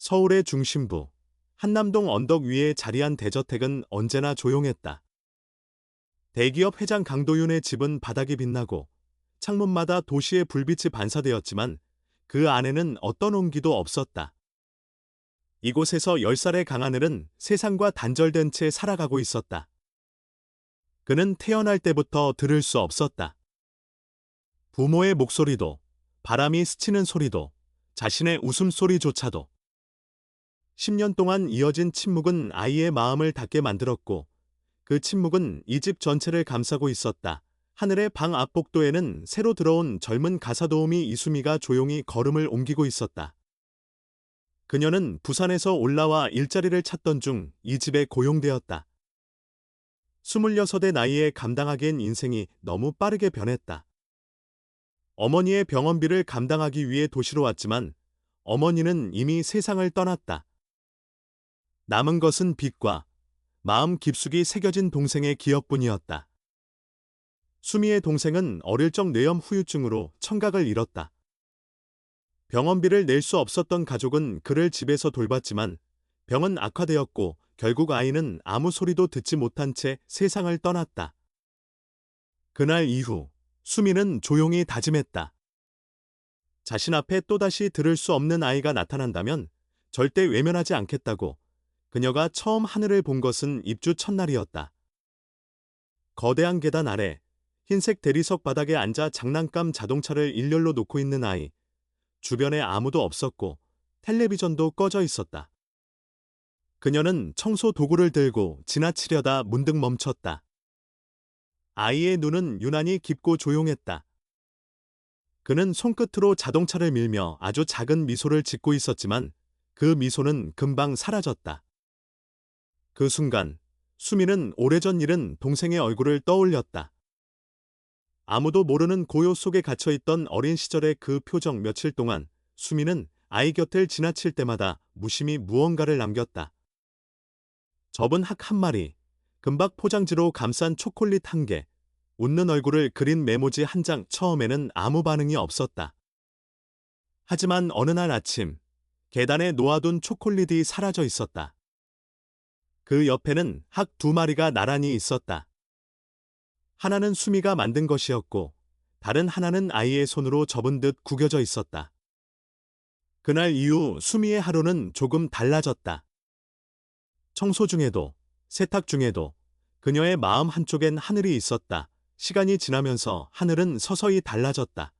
서울의 중심부, 한남동 언덕 위에 자리한 대저택은 언제나 조용했다. 대기업 회장 강도윤의 집은 바닥이 빛나고 창문마다 도시의 불빛이 반사되었지만 그 안에는 어떤 온기도 없었다. 이곳에서 10살의 강하늘은 세상과 단절된 채 살아가고 있었다. 그는 태어날 때부터 들을 수 없었다. 부모의 목소리도, 바람이 스치는 소리도, 자신의 웃음소리조차도. 10년 동안 이어진 침묵은 아이의 마음을 닫게 만들었고 그 침묵은 이 집 전체를 감싸고 있었다. 하늘의 방 앞 복도에는 새로 들어온 젊은 가사도우미 이수미가 조용히 걸음을 옮기고 있었다. 그녀는 부산에서 올라와 일자리를 찾던 중 이 집에 고용되었다. 26의 나이에 감당하기엔 인생이 너무 빠르게 변했다. 어머니의 병원비를 감당하기 위해 도시로 왔지만 어머니는 이미 세상을 떠났다. 남은 것은 빚과 마음 깊숙이 새겨진 동생의 기억뿐이었다. 수미의 동생은 어릴 적 뇌염 후유증으로 청각을 잃었다. 병원비를 낼 수 없었던 가족은 그를 집에서 돌봤지만 병은 악화되었고 결국 아이는 아무 소리도 듣지 못한 채 세상을 떠났다. 그날 이후 수미는 조용히 다짐했다. 자신 앞에 또다시 들을 수 없는 아이가 나타난다면 절대 외면하지 않겠다고. 그녀가 처음 하늘을 본 것은 입주 첫날이었다. 거대한 계단 아래 흰색 대리석 바닥에 앉아 장난감 자동차를 일렬로 놓고 있는 아이. 주변에 아무도 없었고 텔레비전도 꺼져 있었다. 그녀는 청소 도구를 들고 지나치려다 문득 멈췄다. 아이의 눈은 유난히 깊고 조용했다. 그는 손끝으로 자동차를 밀며 아주 작은 미소를 짓고 있었지만 그 미소는 금방 사라졌다. 그 순간 수미는 오래전 잃은 동생의 얼굴을 떠올렸다. 아무도 모르는 고요 속에 갇혀있던 어린 시절의 그 표정. 며칠 동안 수미는 아이 곁을 지나칠 때마다 무심히 무언가를 남겼다. 접은 학 한 마리, 금박 포장지로 감싼 초콜릿 한 개, 웃는 얼굴을 그린 메모지 한 장. 처음에는 아무 반응이 없었다. 하지만 어느 날 아침 계단에 놓아둔 초콜릿이 사라져 있었다. 그 옆에는 학 2마리가 나란히 있었다. 하나는 수미가 만든 것이었고 다른 하나는 아이의 손으로 접은 듯 구겨져 있었다. 그날 이후 수미의 하루는 조금 달라졌다. 청소 중에도 세탁 중에도 그녀의 마음 한쪽엔 하늘이 있었다. 시간이 지나면서 하늘은 서서히 달라졌다.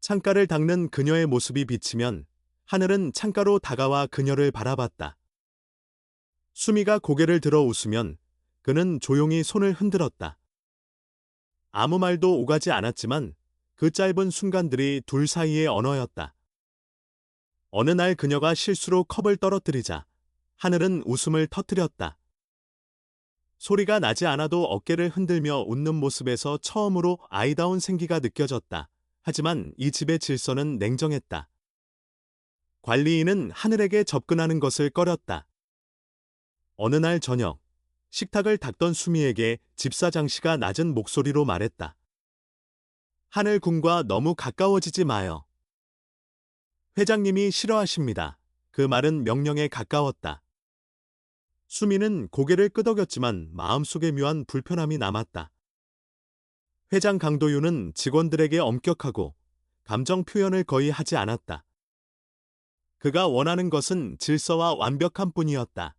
창가를 닦는 그녀의 모습이 비치면 하늘은 창가로 다가와 그녀를 바라봤다. 수미가 고개를 들어 웃으면 그는 조용히 손을 흔들었다. 아무 말도 오가지 않았지만 그 짧은 순간들이 둘 사이의 언어였다. 어느 날 그녀가 실수로 컵을 떨어뜨리자 하늘은 웃음을 터뜨렸다. 소리가 나지 않아도 어깨를 흔들며 웃는 모습에서 처음으로 아이다운 생기가 느껴졌다. 하지만 이 집의 질서는 냉정했다. 관리인은 하늘에게 접근하는 것을 꺼렸다. 어느 날 저녁, 식탁을 닦던 수미에게 집사장 씨가 낮은 목소리로 말했다. 하늘 군과 너무 가까워지지 마요. 회장님이 싫어하십니다. 그 말은 명령에 가까웠다. 수미는 고개를 끄덕였지만 마음속에 묘한 불편함이 남았다. 회장 강도윤은 직원들에게 엄격하고 감정 표현을 거의 하지 않았다. 그가 원하는 것은 질서와 완벽함 뿐이었다.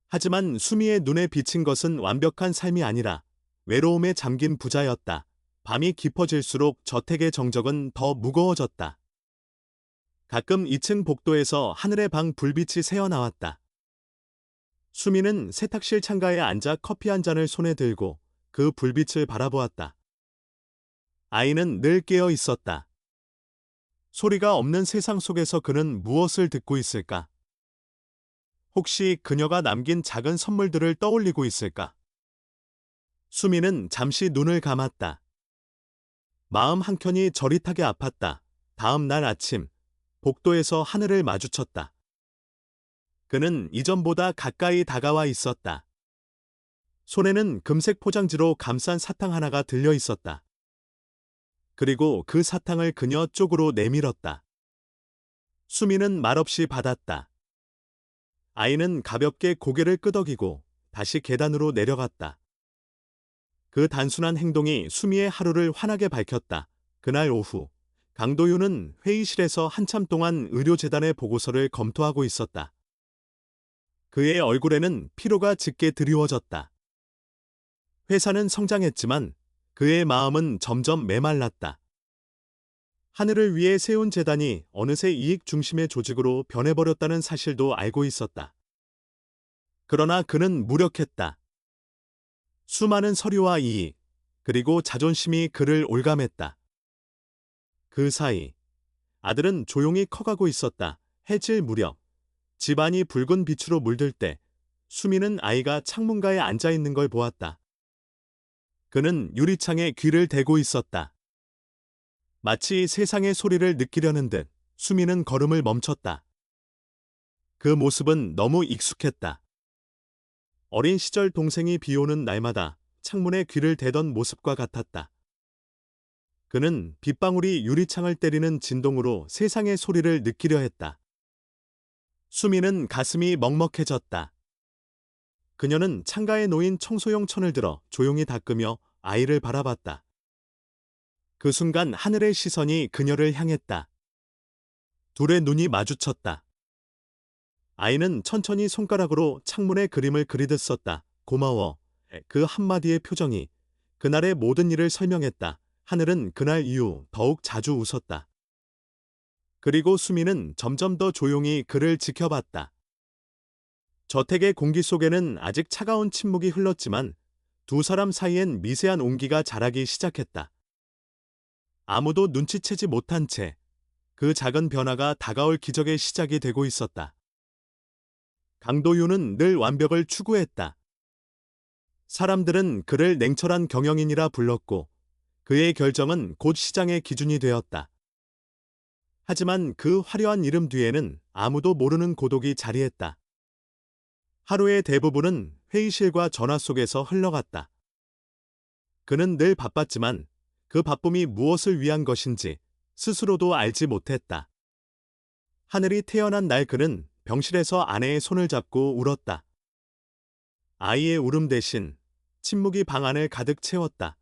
하지만 수미의 눈에 비친 것은 완벽한 삶이 아니라 외로움에 잠긴 부자였다. 밤이 깊어질수록 저택의 정적은 더 무거워졌다. 가끔 2층 복도에서 하늘의 방 불빛이 새어나왔다. 수미는 세탁실 창가에 앉아 커피 한 잔을 손에 들고 그 불빛을 바라보았다. 아이는 늘 깨어 있었다. 소리가 없는 세상 속에서 그는 무엇을 듣고 있을까? 혹시 그녀가 남긴 작은 선물들을 떠올리고 있을까? 수미는 잠시 눈을 감았다. 마음 한켠이 저릿하게 아팠다. 다음 날 아침, 복도에서 하늘을 마주쳤다. 그는 이전보다 가까이 다가와 있었다. 손에는 금색 포장지로 감싼 사탕 하나가 들려 있었다. 그리고 그 사탕을 그녀 쪽으로 내밀었다. 수미는 말없이 받았다. 아이는 가볍게 고개를 끄덕이고 다시 계단으로 내려갔다. 그 단순한 행동이 수미의 하루를 환하게 밝혔다. 그날 오후, 강도윤은 회의실에서 한참 동안 의료재단의 보고서를 검토하고 있었다. 그의 얼굴에는 피로가 짙게 드리워졌다. 회사는 성장했지만 그의 마음은 점점 메말랐다. 하늘을 위해 세운 재단이 어느새 이익 중심의 조직으로 변해버렸다는 사실도 알고 있었다. 그러나 그는 무력했다. 수많은 서류와 이익, 그리고 자존심이 그를 올감했다. 그 사이 아들은 조용히 커가고 있었다. 해질 무렵 집안이 붉은 빛으로 물들 때 수미는 아이가 창문가에 앉아 있는 걸 보았다. 그는 유리창에 귀를 대고 있었다. 마치 세상의 소리를 느끼려는 듯 수미는 걸음을 멈췄다. 그 모습은 너무 익숙했다. 어린 시절 동생이 비 오는 날마다 창문에 귀를 대던 모습과 같았다. 그는 빗방울이 유리창을 때리는 진동으로 세상의 소리를 느끼려 했다. 수미는 가슴이 먹먹해졌다. 그녀는 창가에 놓인 청소용 천을 들어 조용히 닦으며 아이를 바라봤다. 그 순간 하늘의 시선이 그녀를 향했다. 둘의 눈이 마주쳤다. 아이는 천천히 손가락으로 창문에 그림을 그리듯 썼다. 고마워. 그 한마디의 표정이 그날의 모든 일을 설명했다. 하늘은 그날 이후 더욱 자주 웃었다. 그리고 수미는 점점 더 조용히 그를 지켜봤다. 저택의 공기 속에는 아직 차가운 침묵이 흘렀지만 두 사람 사이엔 미세한 온기가 자라기 시작했다. 아무도 눈치채지 못한 채 그 작은 변화가 다가올 기적의 시작이 되고 있었다. 강도윤은 늘 완벽을 추구했다. 사람들은 그를 냉철한 경영인이라 불렀고 그의 결정은 곧 시장의 기준이 되었다. 하지만 그 화려한 이름 뒤에는 아무도 모르는 고독이 자리했다. 하루의 대부분은 회의실과 전화 속에서 흘러갔다. 그는 늘 바빴지만 그 바쁨이 무엇을 위한 것인지 스스로도 알지 못했다. 하늘이 태어난 날 그는 병실에서 아내의 손을 잡고 울었다. 아이의 울음 대신 침묵이 방 안을 가득 채웠다.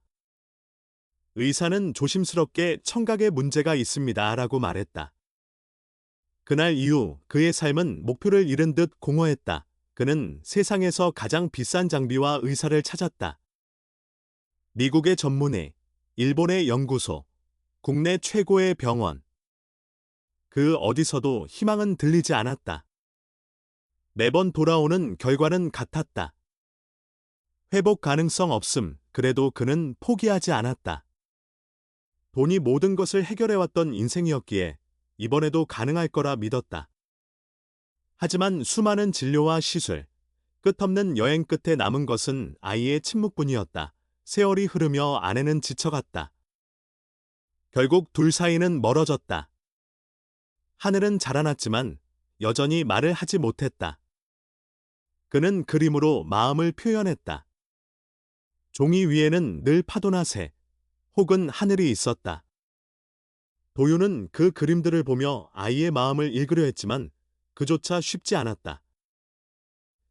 의사는 조심스럽게 청각에 문제가 있습니다 라고 말했다. 그날 이후 그의 삶은 목표를 잃은 듯 공허했다. 그는 세상에서 가장 비싼 장비와 의사를 찾았다. 미국의 전문의, 일본의 연구소, 국내 최고의 병원. 그 어디서도 희망은 들리지 않았다. 매번 돌아오는 결과는 같았다. 회복 가능성 없음. 그래도 그는 포기하지 않았다. 돈이 모든 것을 해결해왔던 인생이었기에 이번에도 가능할 거라 믿었다. 하지만 수많은 진료와 시술, 끝없는 여행 끝에 남은 것은 아이의 침묵뿐이었다. 세월이 흐르며 아내는 지쳐갔다. 결국 둘 사이는 멀어졌다. 하늘은 자라났지만 여전히 말을 하지 못했다. 그는 그림으로 마음을 표현했다. 종이 위에는 늘 파도나 새, 혹은 하늘이 있었다. 도윤은 그 그림들을 보며 아이의 마음을 읽으려 했지만 그조차 쉽지 않았다.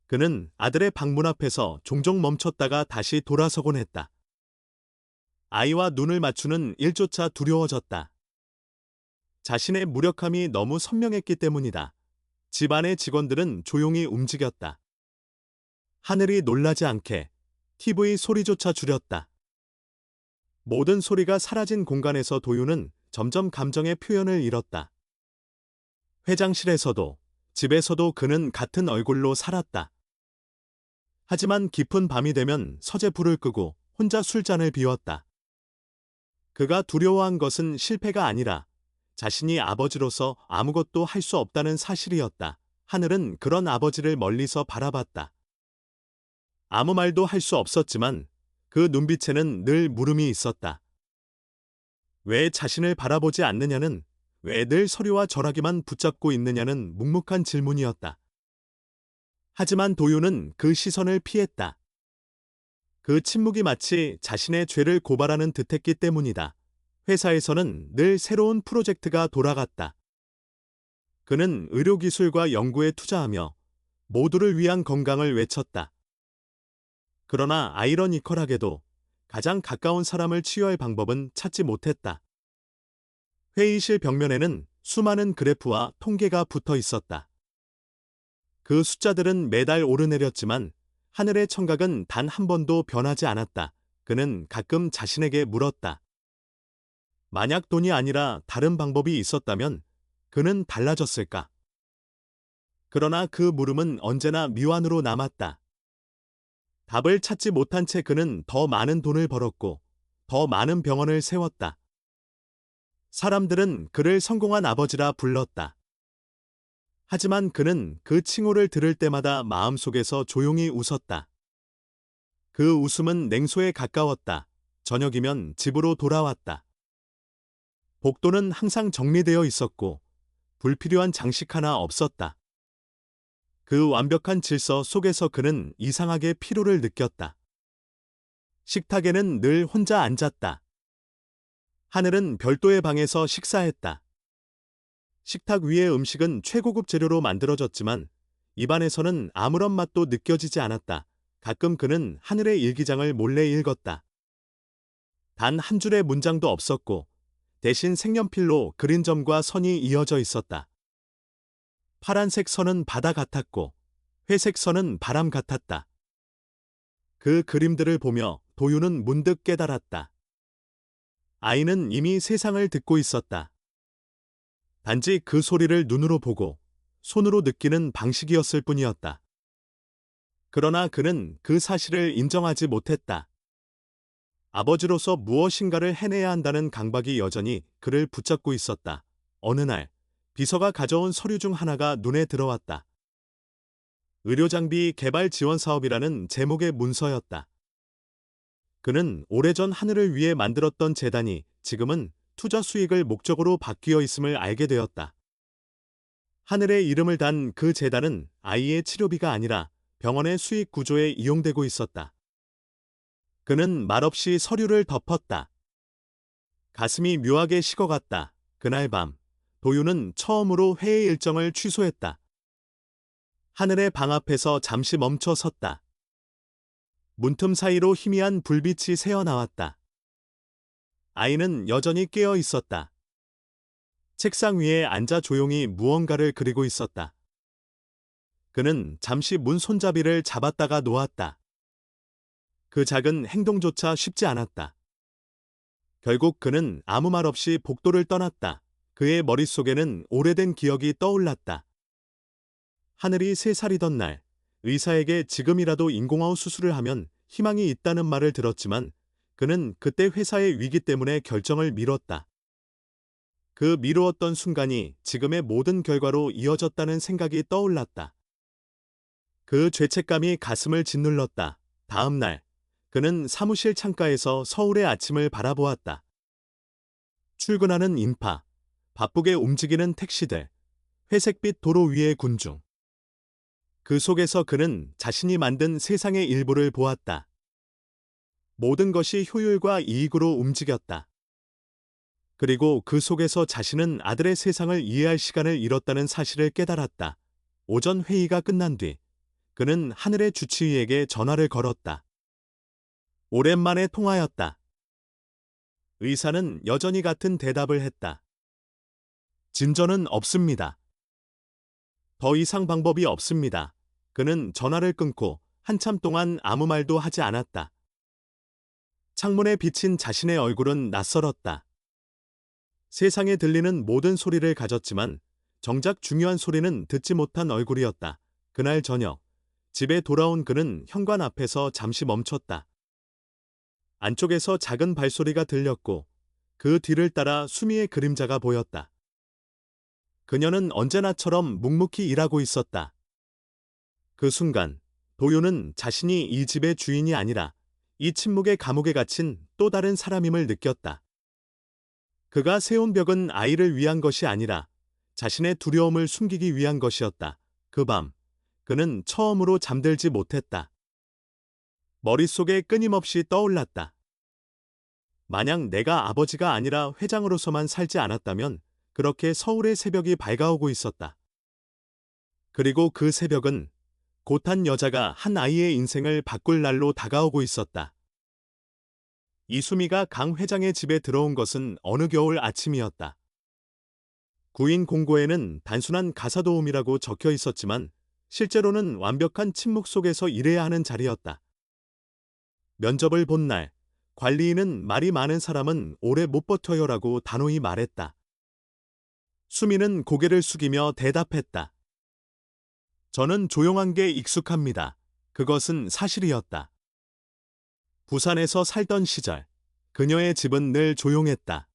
그는 아들의 방문 앞에서 종종 멈췄다가 다시 돌아서곤 했다. 아이와 눈을 맞추는 일조차 두려워졌다. 자신의 무력함이 너무 선명했기 때문이다. 집안의 직원들은 조용히 움직였다. 하늘이 놀라지 않게 TV 소리조차 줄였다. 모든 소리가 사라진 공간에서 도윤은 점점 감정의 표현을 잃었다. 회장실에서도 집에서도 그는 같은 얼굴로 살았다. 하지만 깊은 밤이 되면 서재 불을 끄고 혼자 술잔을 비웠다. 그가 두려워한 것은 실패가 아니라 자신이 아버지로서 아무것도 할 수 없다는 사실이었다. 하늘은 그런 아버지를 멀리서 바라봤다. 아무 말도 할 수 없었지만 그 눈빛에는 늘 물음이 있었다. 왜 자신을 바라보지 않느냐는, 왜 늘 서류와 전화기만 붙잡고 있느냐는 묵묵한 질문이었다. 하지만 도윤은 그 시선을 피했다. 그 침묵이 마치 자신의 죄를 고발하는 듯했기 때문이다. 회사에서는 늘 새로운 프로젝트가 돌아갔다. 그는 의료기술과 연구에 투자하며 모두를 위한 건강을 외쳤다. 그러나 아이러니컬하게도 가장 가까운 사람을 치유할 방법은 찾지 못했다. 회의실 벽면에는 수많은 그래프와 통계가 붙어 있었다. 그 숫자들은 매달 오르내렸지만 하늘의 청각은 단 한 번도 변하지 않았다. 그는 가끔 자신에게 물었다. 만약 돈이 아니라 다른 방법이 있었다면 그는 달라졌을까? 그러나 그 물음은 언제나 미완으로 남았다. 답을 찾지 못한 채 그는 더 많은 돈을 벌었고 더 많은 병원을 세웠다. 사람들은 그를 성공한 아버지라 불렀다. 하지만 그는 그 칭호를 들을 때마다 마음속에서 조용히 웃었다. 그 웃음은 냉소에 가까웠다. 저녁이면 집으로 돌아왔다. 복도는 항상 정리되어 있었고 불필요한 장식 하나 없었다. 그 완벽한 질서 속에서 그는 이상하게 피로를 느꼈다. 식탁에는 늘 혼자 앉았다. 하늘은 별도의 방에서 식사했다. 식탁 위의 음식은 최고급 재료로 만들어졌지만 입안에서는 아무런 맛도 느껴지지 않았다. 가끔 그는 하늘의 일기장을 몰래 읽었다. 단 한 줄의 문장도 없었고 대신 색연필로 그린 점과 선이 이어져 있었다. 파란색 선은 바다 같았고 회색 선은 바람 같았다. 그 그림들을 보며 도유는 문득 깨달았다. 아이는 이미 세상을 듣고 있었다. 단지 그 소리를 눈으로 보고 손으로 느끼는 방식이었을 뿐이었다. 그러나 그는 그 사실을 인정하지 못했다. 아버지로서 무엇인가를 해내야 한다는 강박이 여전히 그를 붙잡고 있었다. 어느 날 비서가 가져온 서류 중 하나가 눈에 들어왔다. 의료장비 개발 지원 사업이라는 제목의 문서였다. 그는 오래전 하늘을 위해 만들었던 재단이 지금은 투자 수익을 목적으로 바뀌어 있음을 알게 되었다. 하늘의 이름을 단 그 재단은 아이의 치료비가 아니라 병원의 수익 구조에 이용되고 있었다. 그는 말없이 서류를 덮었다. 가슴이 묘하게 식어갔다. 그날 밤 도유는 처음으로 회의 일정을 취소했다. 하늘의 방 앞에서 잠시 멈춰 섰다. 문틈 사이로 희미한 불빛이 새어나왔다. 아이는 여전히 깨어 있었다. 책상 위에 앉아 조용히 무언가를 그리고 있었다. 그는 잠시 문 손잡이를 잡았다가 놓았다. 그 작은 행동조차 쉽지 않았다. 결국 그는 아무 말 없이 복도를 떠났다. 그의 머릿속에는 오래된 기억이 떠올랐다. 하늘이 3살이던 날, 의사에게 지금이라도 인공아웃 수술을 하면 희망이 있다는 말을 들었지만 그는 그때 회사의 위기 때문에 결정을 미뤘다. 그 미루었던 순간이 지금의 모든 결과로 이어졌다는 생각이 떠올랐다. 그 죄책감이 가슴을 짓눌렀다. 다음 날, 그는 사무실 창가에서 서울의 아침을 바라보았다. 출근하는 인파, 바쁘게 움직이는 택시들, 회색빛 도로 위의 군중. 그 속에서 그는 자신이 만든 세상의 일부를 보았다. 모든 것이 효율과 이익으로 움직였다. 그리고 그 속에서 자신은 아들의 세상을 이해할 시간을 잃었다는 사실을 깨달았다. 오전 회의가 끝난 뒤 그는 하늘의 주치의에게 전화를 걸었다. 오랜만에 통화였다. 의사는 여전히 같은 대답을 했다. 진전은 없습니다. 더 이상 방법이 없습니다. 그는 전화를 끊고 한참 동안 아무 말도 하지 않았다. 창문에 비친 자신의 얼굴은 낯설었다. 세상에 들리는 모든 소리를 가졌지만 정작 중요한 소리는 듣지 못한 얼굴이었다. 그날 저녁, 집에 돌아온 그는 현관 앞에서 잠시 멈췄다. 안쪽에서 작은 발소리가 들렸고 그 뒤를 따라 수미의 그림자가 보였다. 그녀는 언제나처럼 묵묵히 일하고 있었다. 그 순간 도요는 자신이 이 집의 주인이 아니라 이 침묵의 감옥에 갇힌 또 다른 사람임을 느꼈다. 그가 세운 벽은 아이를 위한 것이 아니라 자신의 두려움을 숨기기 위한 것이었다. 그 밤, 그는 처음으로 잠들지 못했다. 머릿속에 끊임없이 떠올랐다. 만약 내가 아버지가 아니라 회장으로서만 살지 않았다면 그렇게 서울의 새벽이 밝아오고 있었다. 그리고 그 새벽은 곧 한 여자가 한 아이의 인생을 바꿀 날로 다가오고 있었다. 이수미가 강 회장의 집에 들어온 것은 어느 겨울 아침이었다. 구인 공고에는 단순한 가사도움이라고 적혀 있었지만 실제로는 완벽한 침묵 속에서 일해야 하는 자리였다. 면접을 본 날, 관리인은 말이 많은 사람은 오래 못 버텨요라고 단호히 말했다. 수미는 고개를 숙이며 대답했다. 저는 조용한 게 익숙합니다. 그것은 사실이었다. 부산에서 살던 시절, 그녀의 집은 늘 조용했다.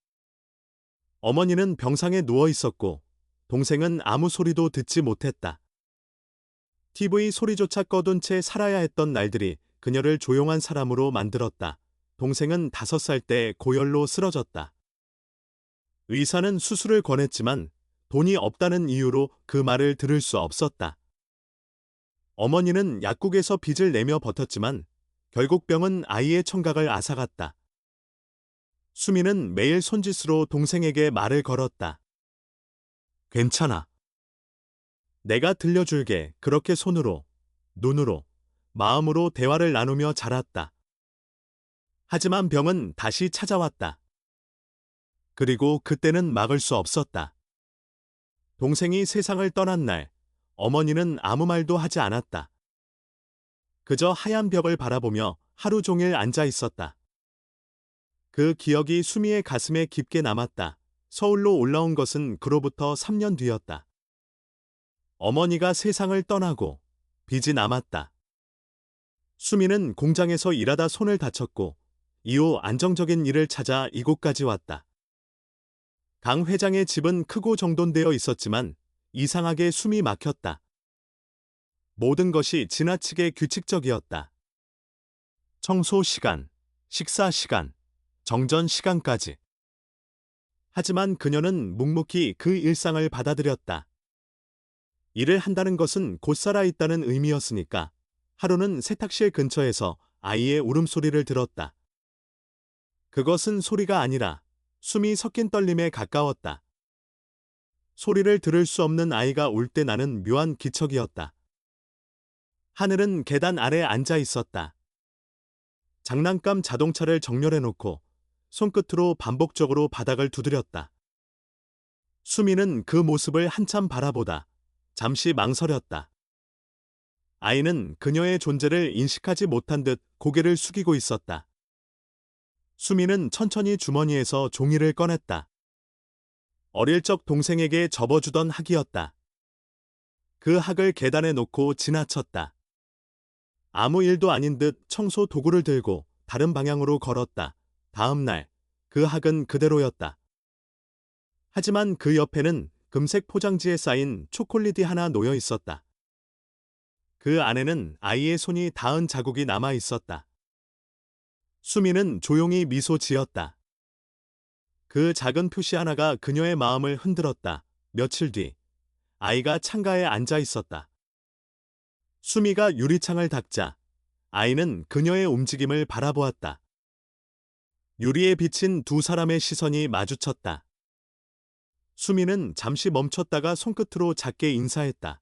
어머니는 병상에 누워 있었고, 동생은 아무 소리도 듣지 못했다. TV 소리조차 꺼둔 채 살아야 했던 날들이 그녀를 조용한 사람으로 만들었다. 동생은 5살 때 고열로 쓰러졌다. 의사는 수술을 권했지만 돈이 없다는 이유로 그 말을 들을 수 없었다. 어머니는 약국에서 빚을 내며 버텼지만 결국 병은 아이의 청각을 앗아갔다. 수미는 매일 손짓으로 동생에게 말을 걸었다. 괜찮아. 내가 들려줄게. 그렇게 손으로, 눈으로, 마음으로 대화를 나누며 자랐다. 하지만 병은 다시 찾아왔다. 그리고 그때는 막을 수 없었다. 동생이 세상을 떠난 날, 어머니는 아무 말도 하지 않았다. 그저 하얀 벽을 바라보며 하루 종일 앉아 있었다. 그 기억이 수미의 가슴에 깊게 남았다. 서울로 올라온 것은 그로부터 3년 뒤였다. 어머니가 세상을 떠나고 빚이 남았다. 수미는 공장에서 일하다 손을 다쳤고 이후 안정적인 일을 찾아 이곳까지 왔다. 강 회장의 집은 크고 정돈되어 있었지만 이상하게 숨이 막혔다. 모든 것이 지나치게 규칙적이었다. 청소 시간, 식사 시간, 정전 시간까지. 하지만 그녀는 묵묵히 그 일상을 받아들였다. 일을 한다는 것은 곧 살아 있다는 의미였으니까 하루는 세탁실 근처에서 아이의 울음소리를 들었다. 그것은 소리가 아니라 숨이 섞인 떨림에 가까웠다. 소리를 들을 수 없는 아이가 울 때 나는 묘한 기척이었다. 하늘은 계단 아래 앉아 있었다. 장난감 자동차를 정렬해놓고 손끝으로 반복적으로 바닥을 두드렸다. 수미는 그 모습을 한참 바라보다 잠시 망설였다. 아이는 그녀의 존재를 인식하지 못한 듯 고개를 숙이고 있었다. 수미는 천천히 주머니에서 종이를 꺼냈다. 어릴 적 동생에게 접어주던 학이었다. 그 학을 계단에 놓고 지나쳤다. 아무 일도 아닌 듯 청소 도구를 들고 다른 방향으로 걸었다. 다음 날, 그 학은 그대로였다. 하지만 그 옆에는 금색 포장지에 쌓인 초콜릿이 하나 놓여 있었다. 그 안에는 아이의 손이 닿은 자국이 남아 있었다. 수미는 조용히 미소 지었다. 그 작은 표시 하나가 그녀의 마음을 흔들었다. 며칠 뒤, 아이가 창가에 앉아 있었다. 수미가 유리창을 닦자 아이는 그녀의 움직임을 바라보았다. 유리에 비친 두 사람의 시선이 마주쳤다. 수미는 잠시 멈췄다가 손끝으로 작게 인사했다.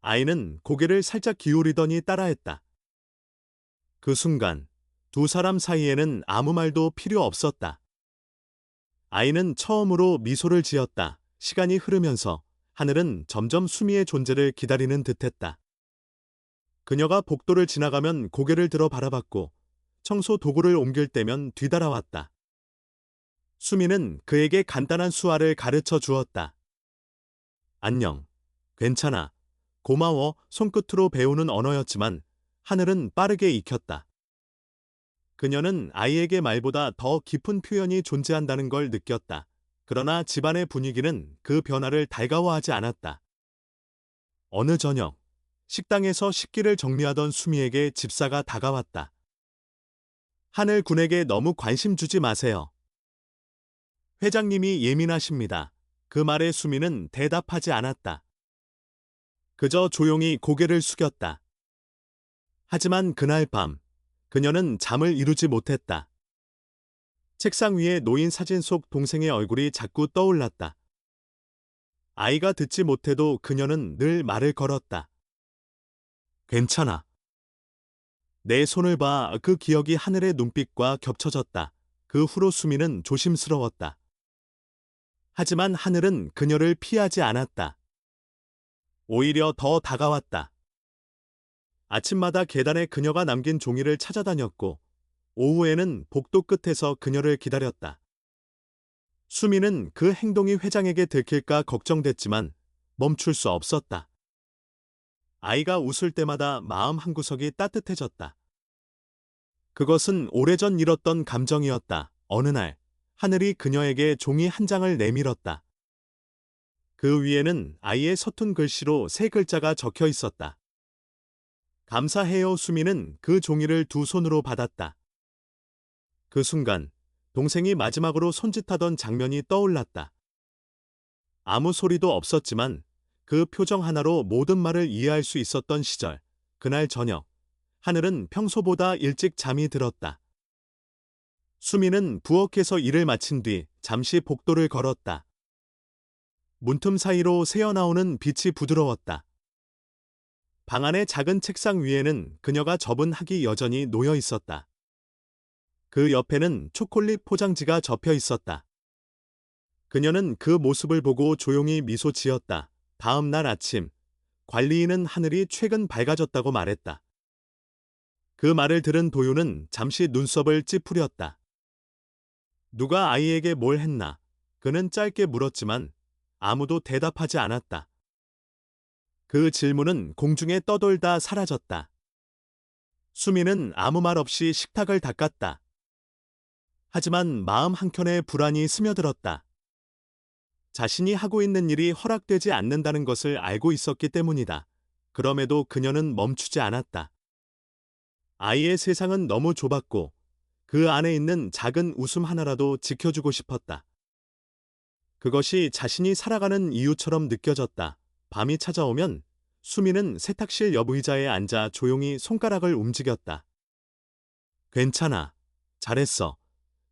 아이는 고개를 살짝 기울이더니 따라했다. 그 순간 두 사람 사이에는 아무 말도 필요 없었다. 아이는 처음으로 미소를 지었다. 시간이 흐르면서 하늘은 점점 수미의 존재를 기다리는 듯했다. 그녀가 복도를 지나가면 고개를 들어 바라봤고 청소 도구를 옮길 때면 뒤따라왔다. 수미는 그에게 간단한 수화를 가르쳐 주었다. 안녕, 괜찮아, 고마워. 손끝으로 배우는 언어였지만 하늘은 빠르게 익혔다. 그녀는 아이에게 말보다 더 깊은 표현이 존재한다는 걸 느꼈다. 그러나 집안의 분위기는 그 변화를 달가워하지 않았다. 어느 저녁, 식당에서 식기를 정리하던 수미에게 집사가 다가왔다. 하늘 군에게 너무 관심 주지 마세요. 회장님이 예민하십니다. 그 말에 수미는 대답하지 않았다. 그저 조용히 고개를 숙였다. 하지만 그날 밤, 그녀는 잠을 이루지 못했다. 책상 위에 놓인 사진 속 동생의 얼굴이 자꾸 떠올랐다. 아이가 듣지 못해도 그녀는 늘 말을 걸었다. 괜찮아. 내 손을 봐. 그 기억이 하늘의 눈빛과 겹쳐졌다. 그 후로 수미는 조심스러웠다. 하지만 하늘은 그녀를 피하지 않았다. 오히려 더 다가왔다. 아침마다 계단에 그녀가 남긴 종이를 찾아다녔고 오후에는 복도 끝에서 그녀를 기다렸다. 수미는 그 행동이 회장에게 들킬까 걱정됐지만 멈출 수 없었다. 아이가 웃을 때마다 마음 한구석이 따뜻해졌다. 그것은 오래전 잃었던 감정이었다. 어느 날 하늘이 그녀에게 종이 한 장을 내밀었다. 그 위에는 아이의 서툰 글씨로 세 글자가 적혀 있었다. 감사해요. 수미는 그 종이를 두 손으로 받았다. 그 순간 동생이 마지막으로 손짓하던 장면이 떠올랐다. 아무 소리도 없었지만 그 표정 하나로 모든 말을 이해할 수 있었던 시절. 그날 저녁 하늘은 평소보다 일찍 잠이 들었다. 수미는 부엌에서 일을 마친 뒤 잠시 복도를 걸었다. 문틈 사이로 새어나오는 빛이 부드러웠다. 방 안의 작은 책상 위에는 그녀가 접은 학이 여전히 놓여 있었다. 그 옆에는 초콜릿 포장지가 접혀 있었다. 그녀는 그 모습을 보고 조용히 미소 지었다. 다음 날 아침, 관리인은 하늘이 최근 밝아졌다고 말했다. 그 말을 들은 도윤은 잠시 눈썹을 찌푸렸다. 누가 아이에게 뭘 했나? 그는 짧게 물었지만 아무도 대답하지 않았다. 그 질문은 공중에 떠돌다 사라졌다. 수미는 아무 말 없이 식탁을 닦았다. 하지만 마음 한켠에 불안이 스며들었다. 자신이 하고 있는 일이 허락되지 않는다는 것을 알고 있었기 때문이다. 그럼에도 그녀는 멈추지 않았다. 아이의 세상은 너무 좁았고 그 안에 있는 작은 웃음 하나라도 지켜주고 싶었다. 그것이 자신이 살아가는 이유처럼 느껴졌다. 밤이 찾아오면 수미는 세탁실 옆 의자에 앉아 조용히 손가락을 움직였다. 괜찮아. 잘했어.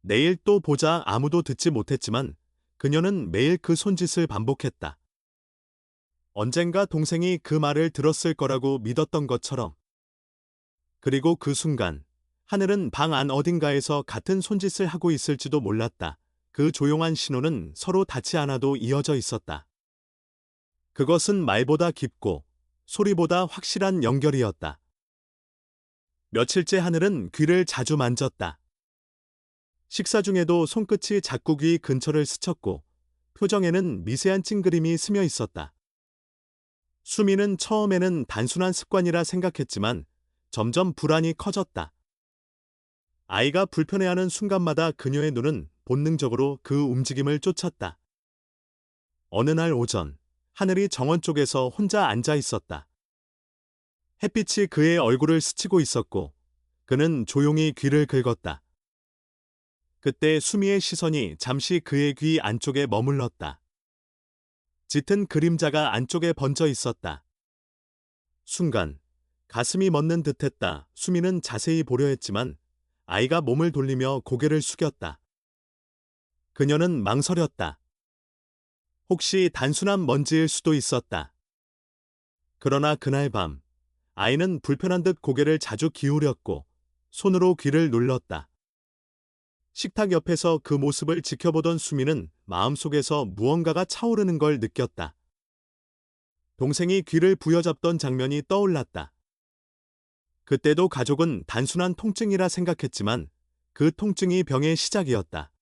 내일 또 보자. 아무도 듣지 못했지만 그녀는 매일 그 손짓을 반복했다. 언젠가 동생이 그 말을 들었을 거라고 믿었던 것처럼. 그리고 그 순간 하늘은 방 안 어딘가에서 같은 손짓을 하고 있을지도 몰랐다. 그 조용한 신호는 서로 닿지 않아도 이어져 있었다. 그것은 말보다 깊고 소리보다 확실한 연결이었다. 며칠째 하늘은 귀를 자주 만졌다. 식사 중에도 손끝이 자꾸 귀 근처를 스쳤고 표정에는 미세한 찡그림이 스며 있었다. 수미는 처음에는 단순한 습관이라 생각했지만 점점 불안이 커졌다. 아이가 불편해하는 순간마다 그녀의 눈은 본능적으로 그 움직임을 쫓았다. 어느 날 오전, 하늘이 정원 쪽에서 혼자 앉아 있었다. 햇빛이 그의 얼굴을 스치고 있었고 그는 조용히 귀를 긁었다. 그때 수미의 시선이 잠시 그의 귀 안쪽에 머물렀다. 짙은 그림자가 안쪽에 번져 있었다. 순간 가슴이 멎는 듯했다. 수미는 자세히 보려 했지만 아이가 몸을 돌리며 고개를 숙였다. 그녀는 망설였다. 혹시 단순한 먼지일 수도 있었다. 그러나 그날 밤 아이는 불편한 듯 고개를 자주 기울였고 손으로 귀를 눌렀다. 식탁 옆에서 그 모습을 지켜보던 수미는 마음속에서 무언가가 차오르는 걸 느꼈다. 동생이 귀를 부여잡던 장면이 떠올랐다. 그때도 가족은 단순한 통증이라 생각했지만 그 통증이 병의 시작이었다.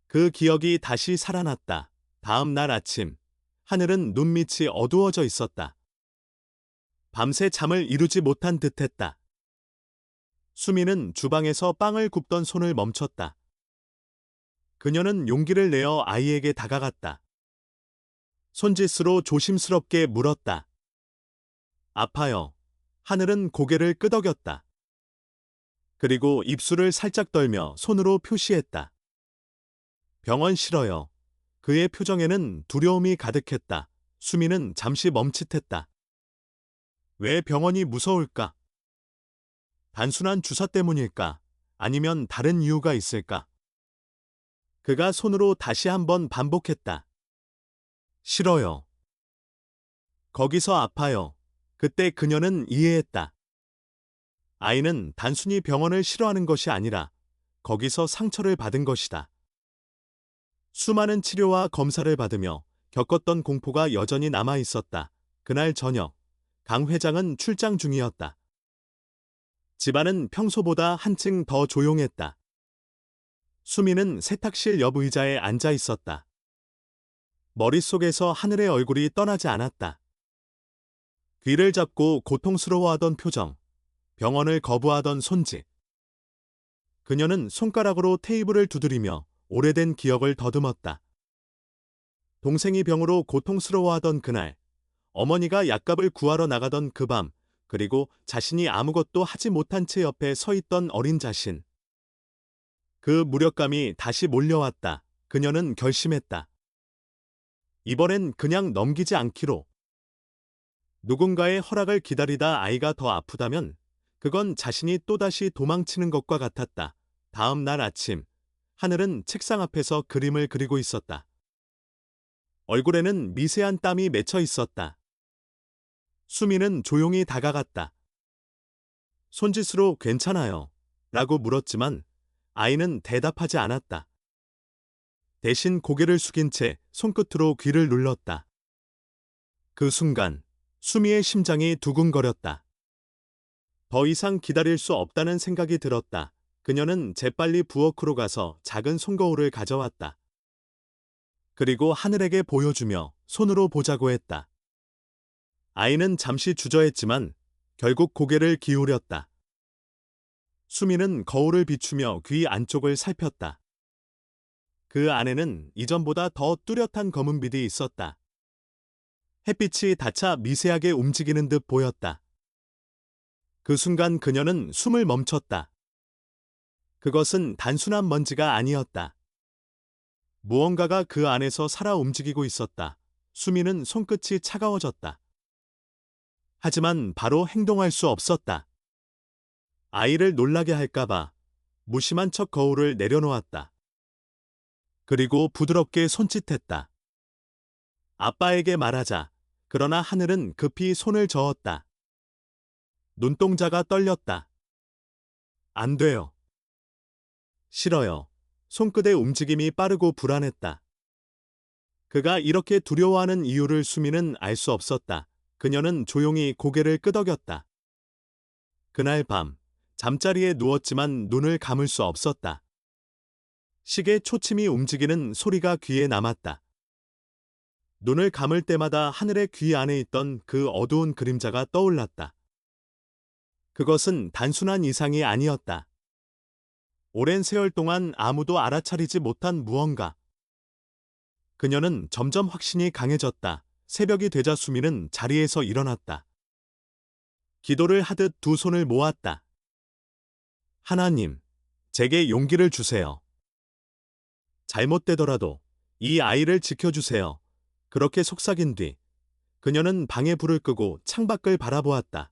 그 기억이 다시 살아났다. 다음 날 아침, 하늘은 눈밑이 어두워져 있었다. 밤새 잠을 이루지 못한 듯했다. 수미는 주방에서 빵을 굽던 손을 멈췄다. 그녀는 용기를 내어 아이에게 다가갔다. 손짓으로 조심스럽게 물었다. 아파요. 하늘은 고개를 끄덕였다. 그리고 입술을 살짝 떨며 손으로 표시했다. 병원 싫어요. 그의 표정에는 두려움이 가득했다. 수미는 잠시 멈칫했다. 왜 병원이 무서울까? 단순한 주사 때문일까? 아니면 다른 이유가 있을까? 그가 손으로 다시 한번 반복했다. 싫어요. 거기서 아파요. 그때 그녀는 이해했다. 아이는 단순히 병원을 싫어하는 것이 아니라 거기서 상처를 받은 것이다. 수많은 치료와 검사를 받으며 겪었던 공포가 여전히 남아 있었다. 그날 저녁, 강 회장은 출장 중이었다. 집안은 평소보다 한층 더 조용했다. 수미는 세탁실 옆 의자에 앉아 있었다. 머릿속에서 하늘의 얼굴이 떠나지 않았다. 귀를 잡고 고통스러워하던 표정, 병원을 거부하던 손짓. 그녀는 손가락으로 테이블을 두드리며 오래된 기억을 더듬었다. 동생이 병으로 고통스러워하던 그날, 어머니가 약값을 구하러 나가던 그 밤, 그리고 자신이 아무것도 하지 못한 채 옆에 서 있던 어린 자신. 그 무력감이 다시 몰려왔다. 그녀는 결심했다. 이번엔 그냥 넘기지 않기로. 누군가의 허락을 기다리다 아이가 더 아프다면 그건 자신이 또다시 도망치는 것과 같았다. 다음 날 아침, 하늘은 책상 앞에서 그림을 그리고 있었다. 얼굴에는 미세한 땀이 맺혀 있었다. 수미는 조용히 다가갔다. 손짓으로 괜찮아요. 라고 물었지만 아이는 대답하지 않았다. 대신 고개를 숙인 채 손끝으로 귀를 눌렀다. 그 순간 수미의 심장이 두근거렸다. 더 이상 기다릴 수 없다는 생각이 들었다. 그녀는 재빨리 부엌으로 가서 작은 손거울을 가져왔다. 그리고 하늘에게 보여주며 손으로 보자고 했다. 아이는 잠시 주저했지만 결국 고개를 기울였다. 수미는 거울을 비추며 귀 안쪽을 살폈다. 그 안에는 이전보다 더 뚜렷한 검은빛이 있었다. 햇빛이 닿자 미세하게 움직이는 듯 보였다. 그 순간 그녀는 숨을 멈췄다. 그것은 단순한 먼지가 아니었다. 무언가가 그 안에서 살아 움직이고 있었다. 수미는 손끝이 차가워졌다. 하지만 바로 행동할 수 없었다. 아이를 놀라게 할까봐 무심한 척 거울을 내려놓았다. 그리고 부드럽게 손짓했다. 아빠에게 말하자. 그러나 하늘은 급히 손을 저었다. 눈동자가 떨렸다. 안 돼요. 싫어요. 손끝의 움직임이 빠르고 불안했다. 그가 이렇게 두려워하는 이유를 수미는 알 수 없었다. 그녀는 조용히 고개를 끄덕였다. 그날 밤, 잠자리에 누웠지만 눈을 감을 수 없었다. 시계 초침이 움직이는 소리가 귀에 남았다. 눈을 감을 때마다 하늘의 귀 안에 있던 그 어두운 그림자가 떠올랐다. 그것은 단순한 이상이 아니었다. 오랜 세월 동안 아무도 알아차리지 못한 무언가. 그녀는 점점 확신이 강해졌다. 새벽이 되자 수미는 자리에서 일어났다. 기도를 하듯 두 손을 모았다. 하나님, 제게 용기를 주세요. 잘못되더라도 이 아이를 지켜주세요. 그렇게 속삭인 뒤 그녀는 방에 불을 끄고 창밖을 바라보았다.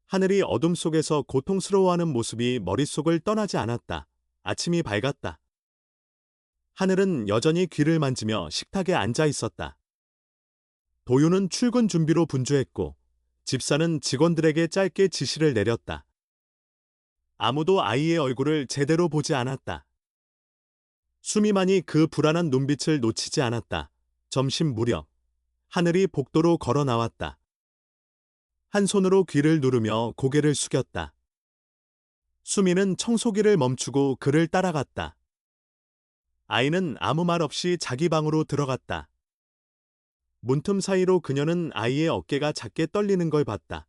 하늘이 어둠 속에서 고통스러워하는 모습이 머릿속을 떠나지 않았다. 아침이 밝았다. 하늘은 여전히 귀를 만지며 식탁에 앉아 있었다. 도윤은 출근 준비로 분주했고 집사는 직원들에게 짧게 지시를 내렸다. 아무도 아이의 얼굴을 제대로 보지 않았다. 수미만이 그 불안한 눈빛을 놓치지 않았다. 점심 무렵 하늘이 복도로 걸어 나왔다. 한 손으로 귀를 누르며 고개를 숙였다. 수미는 청소기를 멈추고 그를 따라갔다. 아이는 아무 말 없이 자기 방으로 들어갔다. 문틈 사이로 그녀는 아이의 어깨가 작게 떨리는 걸 봤다.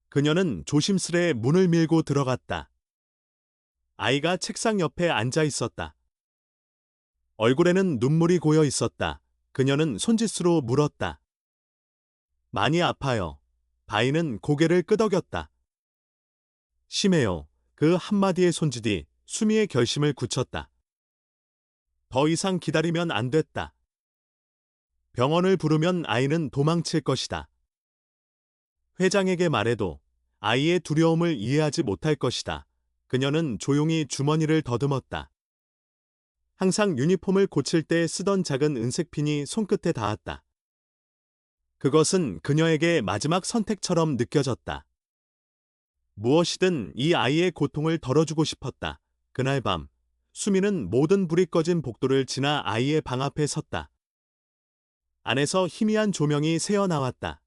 그녀는 조심스레 문을 밀고 들어갔다. 아이가 책상 옆에 앉아 있었다. 얼굴에는 눈물이 고여 있었다. 그녀는 손짓으로 물었다. 많이 아파요. 바이는 고개를 끄덕였다. 심해요. 그 한마디의 손짓이 수미의 결심을 굳혔다. 더 이상 기다리면 안 됐다. 병원을 부르면 아이는 도망칠 것이다. 회장에게 말해도 아이의 두려움을 이해하지 못할 것이다. 그녀는 조용히 주머니를 더듬었다. 항상 유니폼을 고칠 때 쓰던 작은 은색 핀이 손끝에 닿았다. 그것은 그녀에게 마지막 선택처럼 느껴졌다. 무엇이든 이 아이의 고통을 덜어주고 싶었다. 그날 밤, 수미는 모든 불이 꺼진 복도를 지나 아이의 방 앞에 섰다. 안에서 희미한 조명이 새어 나왔다.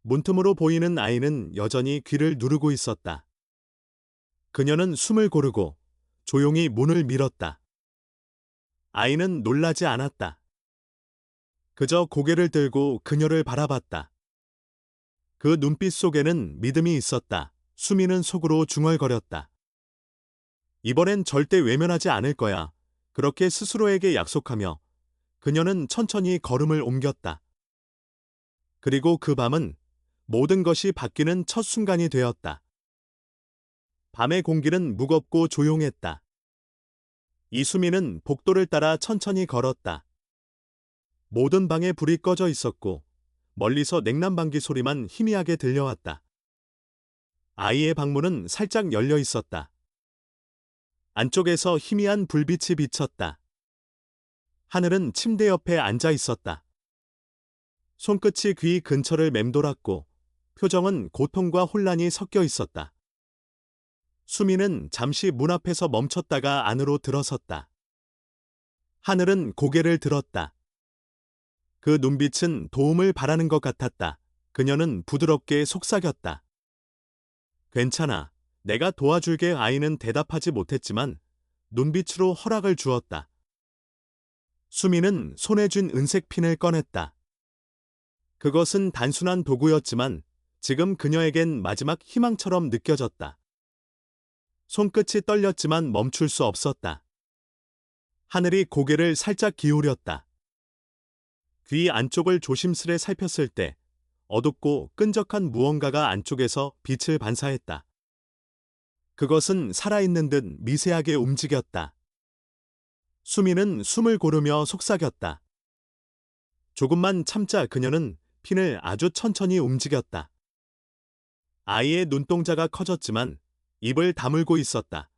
문틈으로 보이는 아이는 여전히 귀를 누르고 있었다. 그녀는 숨을 고르고 조용히 문을 밀었다. 아이는 놀라지 않았다. 그저 고개를 들고 그녀를 바라봤다. 그 눈빛 속에는 믿음이 있었다. 수미는 속으로 중얼거렸다. 이번엔 절대 외면하지 않을 거야. 그렇게 스스로에게 약속하며 그녀는 천천히 걸음을 옮겼다. 그리고 그 밤은 모든 것이 바뀌는 첫 순간이 되었다. 밤의 공기는 무겁고 조용했다. 이수미는 복도를 따라 천천히 걸었다. 모든 방에 불이 꺼져 있었고 멀리서 냉난방기 소리만 희미하게 들려왔다. 아이의 방문은 살짝 열려 있었다. 안쪽에서 희미한 불빛이 비쳤다. 하늘은 침대 옆에 앉아 있었다. 손끝이 귀 근처를 맴돌았고 표정은 고통과 혼란이 섞여 있었다. 수미는 잠시 문 앞에서 멈췄다가 안으로 들어섰다. 하늘은 고개를 들었다. 그 눈빛은 도움을 바라는 것 같았다. 그녀는 부드럽게 속삭였다. 괜찮아. 내가 도와줄게. 아이는 대답하지 못했지만 눈빛으로 허락을 주었다. 수미는 손에 쥔 은색 핀을 꺼냈다. 그것은 단순한 도구였지만 지금 그녀에겐 마지막 희망처럼 느껴졌다. 손끝이 떨렸지만 멈출 수 없었다. 하늘이 고개를 살짝 기울였다. 귀 안쪽을 조심스레 살폈을 때 어둡고 끈적한 무언가가 안쪽에서 빛을 반사했다. 그것은 살아있는 듯 미세하게 움직였다. 수미는 숨을 고르며 속삭였다. 조금만 참자. 그녀는 핀을 아주 천천히 움직였다. 아이의 눈동자가 커졌지만 입을 다물고 있었다.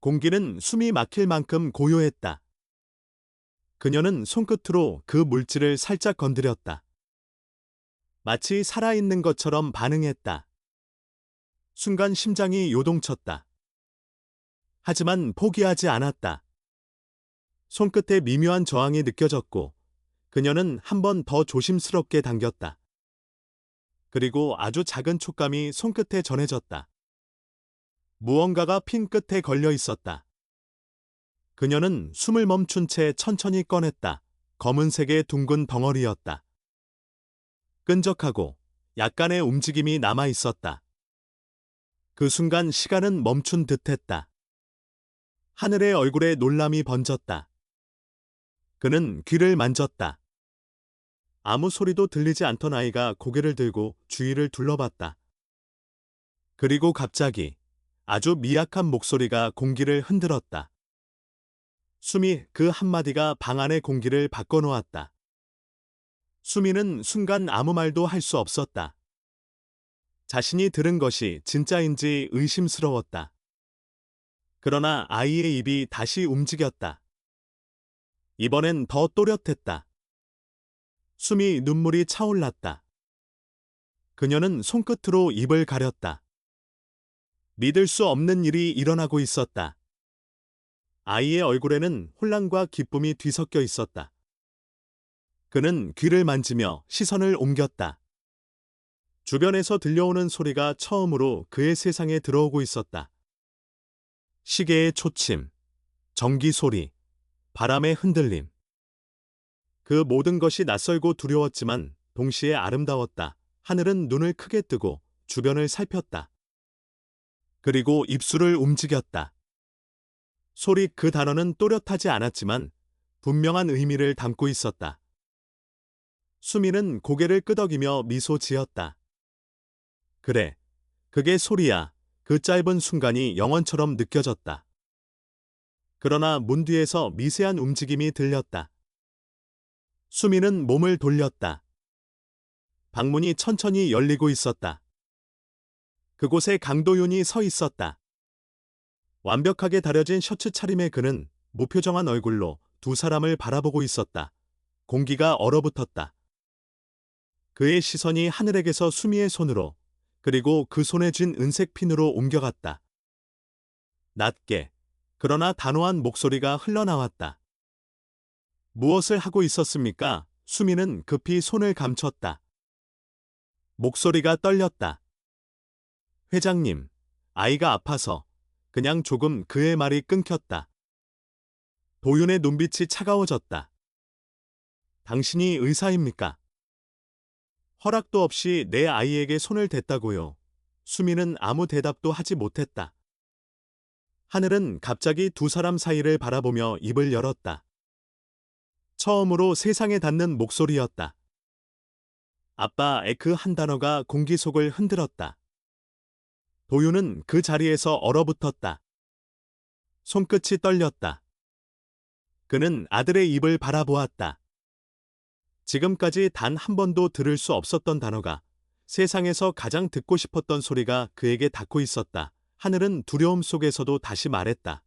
공기는 숨이 막힐 만큼 고요했다. 그녀는 손끝으로 그 물질을 살짝 건드렸다. 마치 살아있는 것처럼 반응했다. 순간 심장이 요동쳤다. 하지만 포기하지 않았다. 손끝에 미묘한 저항이 느껴졌고 그녀는 한 번 더 조심스럽게 당겼다. 그리고 아주 작은 촉감이 손끝에 전해졌다. 무언가가 핀 끝에 걸려 있었다. 그녀는 숨을 멈춘 채 천천히 꺼냈다. 검은색의 둥근 덩어리였다. 끈적하고 약간의 움직임이 남아 있었다. 그 순간 시간은 멈춘 듯했다. 하늘의 얼굴에 놀람이 번졌다. 그는 귀를 만졌다. 아무 소리도 들리지 않던 아이가 고개를 들고 주위를 둘러봤다. 그리고 갑자기 아주 미약한 목소리가 공기를 흔들었다. 수미, 그 한마디가 방 안의 공기를 바꿔놓았다. 수미는 순간 아무 말도 할 수 없었다. 자신이 들은 것이 진짜인지 의심스러웠다. 그러나 아이의 입이 다시 움직였다. 이번엔 더 또렷했다. 수미 눈물이 차올랐다. 그녀는 손끝으로 입을 가렸다. 믿을 수 없는 일이 일어나고 있었다. 아이의 얼굴에는 혼란과 기쁨이 뒤섞여 있었다. 그는 귀를 만지며 시선을 옮겼다. 주변에서 들려오는 소리가 처음으로 그의 세상에 들어오고 있었다. 시계의 초침, 전기 소리, 바람의 흔들림. 그 모든 것이 낯설고 두려웠지만 동시에 아름다웠다. 하늘은 눈을 크게 뜨고 주변을 살폈다. 그리고 입술을 움직였다. 소리, 그 단어는 또렷하지 않았지만 분명한 의미를 담고 있었다. 수미는 고개를 끄덕이며 미소 지었다. 그래, 그게 소리야. 그 짧은 순간이 영원처럼 느껴졌다. 그러나 문 뒤에서 미세한 움직임이 들렸다. 수미는 몸을 돌렸다. 방문이 천천히 열리고 있었다. 그곳에 강도윤이 서 있었다. 완벽하게 다려진 셔츠 차림의 그는 무표정한 얼굴로 두 사람을 바라보고 있었다. 공기가 얼어붙었다. 그의 시선이 하늘에게서 수미의 손으로, 그리고 그 손에 쥔 은색 핀으로 옮겨갔다. 낮게, 그러나 단호한 목소리가 흘러나왔다. 무엇을 하고 있었습니까? 수미는 급히 손을 감췄다. 목소리가 떨렸다. 회장님, 아이가 아파서. 그냥 조금. 그의 말이 끊겼다. 도윤의 눈빛이 차가워졌다. 당신이 의사입니까? 허락도 없이 내 아이에게 손을 댔다고요. 수미는 아무 대답도 하지 못했다. 하늘은 갑자기 두 사람 사이를 바라보며 입을 열었다. 처음으로 세상에 닿는 목소리였다. 아빠의 그 한 단어가 공기 속을 흔들었다. 도윤은 그 자리에서 얼어붙었다. 손끝이 떨렸다. 그는 아들의 입을 바라보았다. 지금까지 단 한 번도 들을 수 없었던 단어가, 세상에서 가장 듣고 싶었던 소리가 그에게 닿고 있었다. 하늘은 두려움 속에서도 다시 말했다.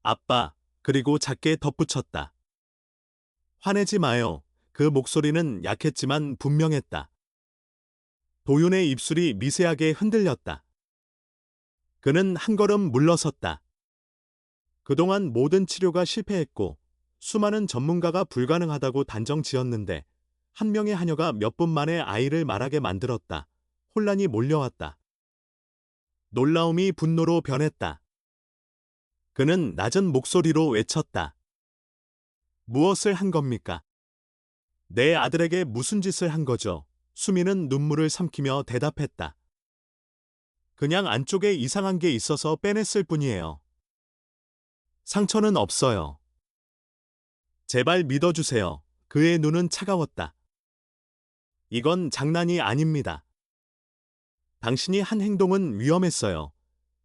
아빠, 그리고 작게 덧붙였다. 화내지 마요. 그 목소리는 약했지만 분명했다. 도윤의 입술이 미세하게 흔들렸다. 그는 한 걸음 물러섰다. 그동안 모든 치료가 실패했고 수많은 전문가가 불가능하다고 단정 지었는데 한 명의 하녀가 몇 분 만에 아이를 말하게 만들었다. 혼란이 몰려왔다. 놀라움이 분노로 변했다. 그는 낮은 목소리로 외쳤다. 무엇을 한 겁니까? 내 아들에게 무슨 짓을 한 거죠? 수미는 눈물을 삼키며 대답했다. 그냥 안쪽에 이상한 게 있어서 빼냈을 뿐이에요. 상처는 없어요. 제발 믿어주세요. 그의 눈은 차가웠다. 이건 장난이 아닙니다. 당신이 한 행동은 위험했어요.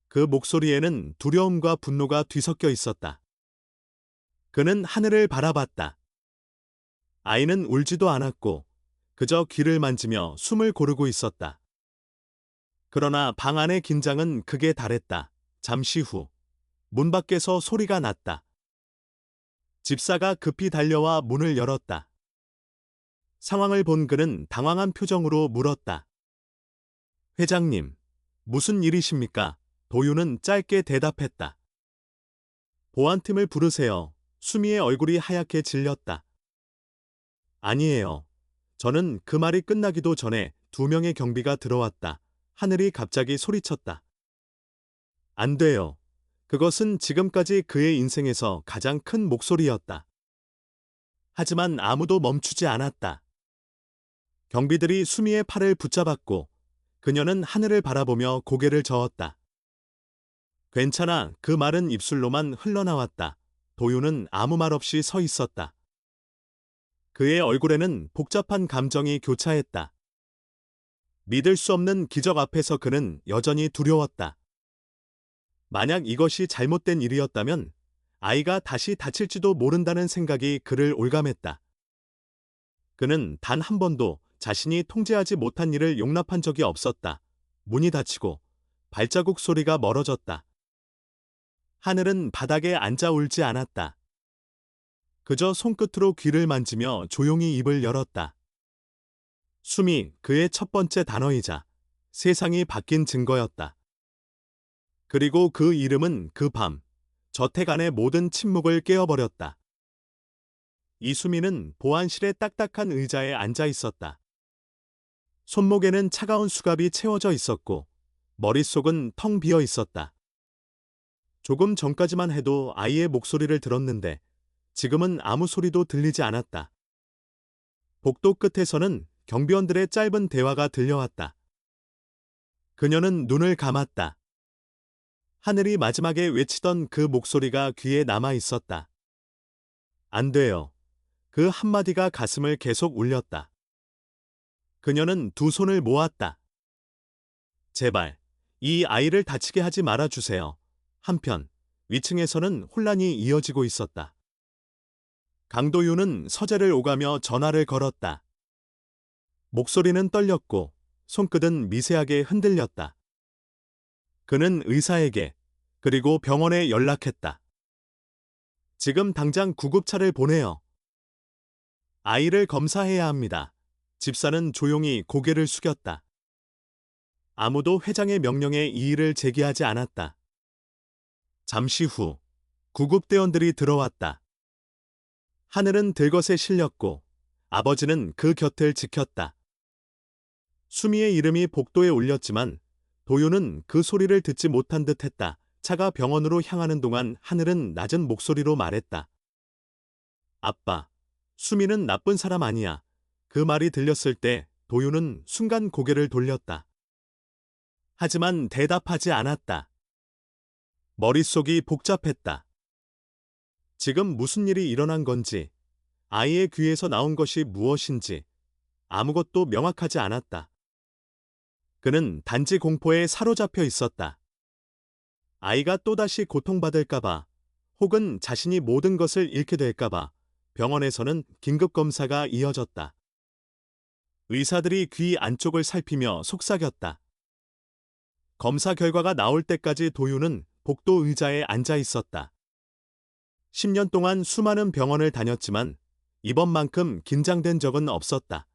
그 목소리에는 두려움과 분노가 뒤섞여 있었다. 그는 하늘을 바라봤다. 아이는 울지도 않았고 그저 귀를 만지며 숨을 고르고 있었다. 그러나 방 안의 긴장은 극에 달했다. 잠시 후 문 밖에서 소리가 났다. 집사가 급히 달려와 문을 열었다. 상황을 본 그는 당황한 표정으로 물었다. 회장님, 무슨 일이십니까? 도윤은 짧게 대답했다. 보안팀을 부르세요. 수미의 얼굴이 하얗게 질렸다. 아니에요. 저는 그 말이 끝나기도 전에 두 명의 경비가 들어왔다. 하늘이 갑자기 소리쳤다. 안 돼요. 그것은 지금까지 그의 인생에서 가장 큰 목소리였다. 하지만 아무도 멈추지 않았다. 경비들이 수미의 팔을 붙잡았고 그녀는 하늘을 바라보며 고개를 저었다. 괜찮아. 그 말은 입술로만 흘러나왔다. 도윤은 아무 말 없이 서 있었다. 그의 얼굴에는 복잡한 감정이 교차했다. 믿을 수 없는 기적 앞에서 그는 여전히 두려웠다. 만약 이것이 잘못된 일이었다면 아이가 다시 다칠지도 모른다는 생각이 그를 올감했다. 그는 단 한 번도 자신이 통제하지 못한 일을 용납한 적이 없었다. 문이 닫히고 발자국 소리가 멀어졌다. 하늘은 바닥에 앉아 울지 않았다. 그저 손끝으로 귀를 만지며 조용히 입을 열었다. 숨이 그의 첫 번째 단어이자 세상이 바뀐 증거였다. 그리고 그 이름은 그 밤, 저택 안의 모든 침묵을 깨어버렸다. 이수미는 보안실의 딱딱한 의자에 앉아 있었다. 손목에는 차가운 수갑이 채워져 있었고 머릿속은 텅 비어 있었다. 조금 전까지만 해도 아이의 목소리를 들었는데 지금은 아무 소리도 들리지 않았다. 복도 끝에서는 경비원들의 짧은 대화가 들려왔다. 그녀는 눈을 감았다. 하늘이 마지막에 외치던 그 목소리가 귀에 남아 있었다. 안 돼요. 그 한마디가 가슴을 계속 울렸다. 그녀는 두 손을 모았다. 제발, 이 아이를 다치게 하지 말아주세요. 한편, 위층에서는 혼란이 이어지고 있었다. 강도윤은 서재를 오가며 전화를 걸었다. 목소리는 떨렸고, 손끝은 미세하게 흔들렸다. 그는 의사에게, 그리고 병원에 연락했다. 지금 당장 구급차를 보내요. 아이를 검사해야 합니다. 집사는 조용히 고개를 숙였다. 아무도 회장의 명령에 이의를 제기하지 않았다. 잠시 후 구급대원들이 들어왔다. 하늘은 들것에 실렸고 아버지는 그 곁을 지켰다. 수미의 이름이 복도에 울렸지만 도윤은 그 소리를 듣지 못한 듯 했다. 차가 병원으로 향하는 동안 하늘은 낮은 목소리로 말했다. 아빠, 수미는 나쁜 사람 아니야. 그 말이 들렸을 때 도윤은 순간 고개를 돌렸다. 하지만 대답하지 않았다. 머릿속이 복잡했다. 지금 무슨 일이 일어난 건지, 아이의 귀에서 나온 것이 무엇인지 아무것도 명확하지 않았다. 그는 단지 공포에 사로잡혀 있었다. 아이가 또다시 고통받을까봐, 혹은 자신이 모든 것을 잃게 될까봐 병원에서는 긴급검사가 이어졌다. 의사들이 귀 안쪽을 살피며 속삭였다. 검사 결과가 나올 때까지 도윤은 복도 의자에 앉아 있었다. 10년 동안 수많은 병원을 다녔지만 이번만큼 긴장된 적은 없었다.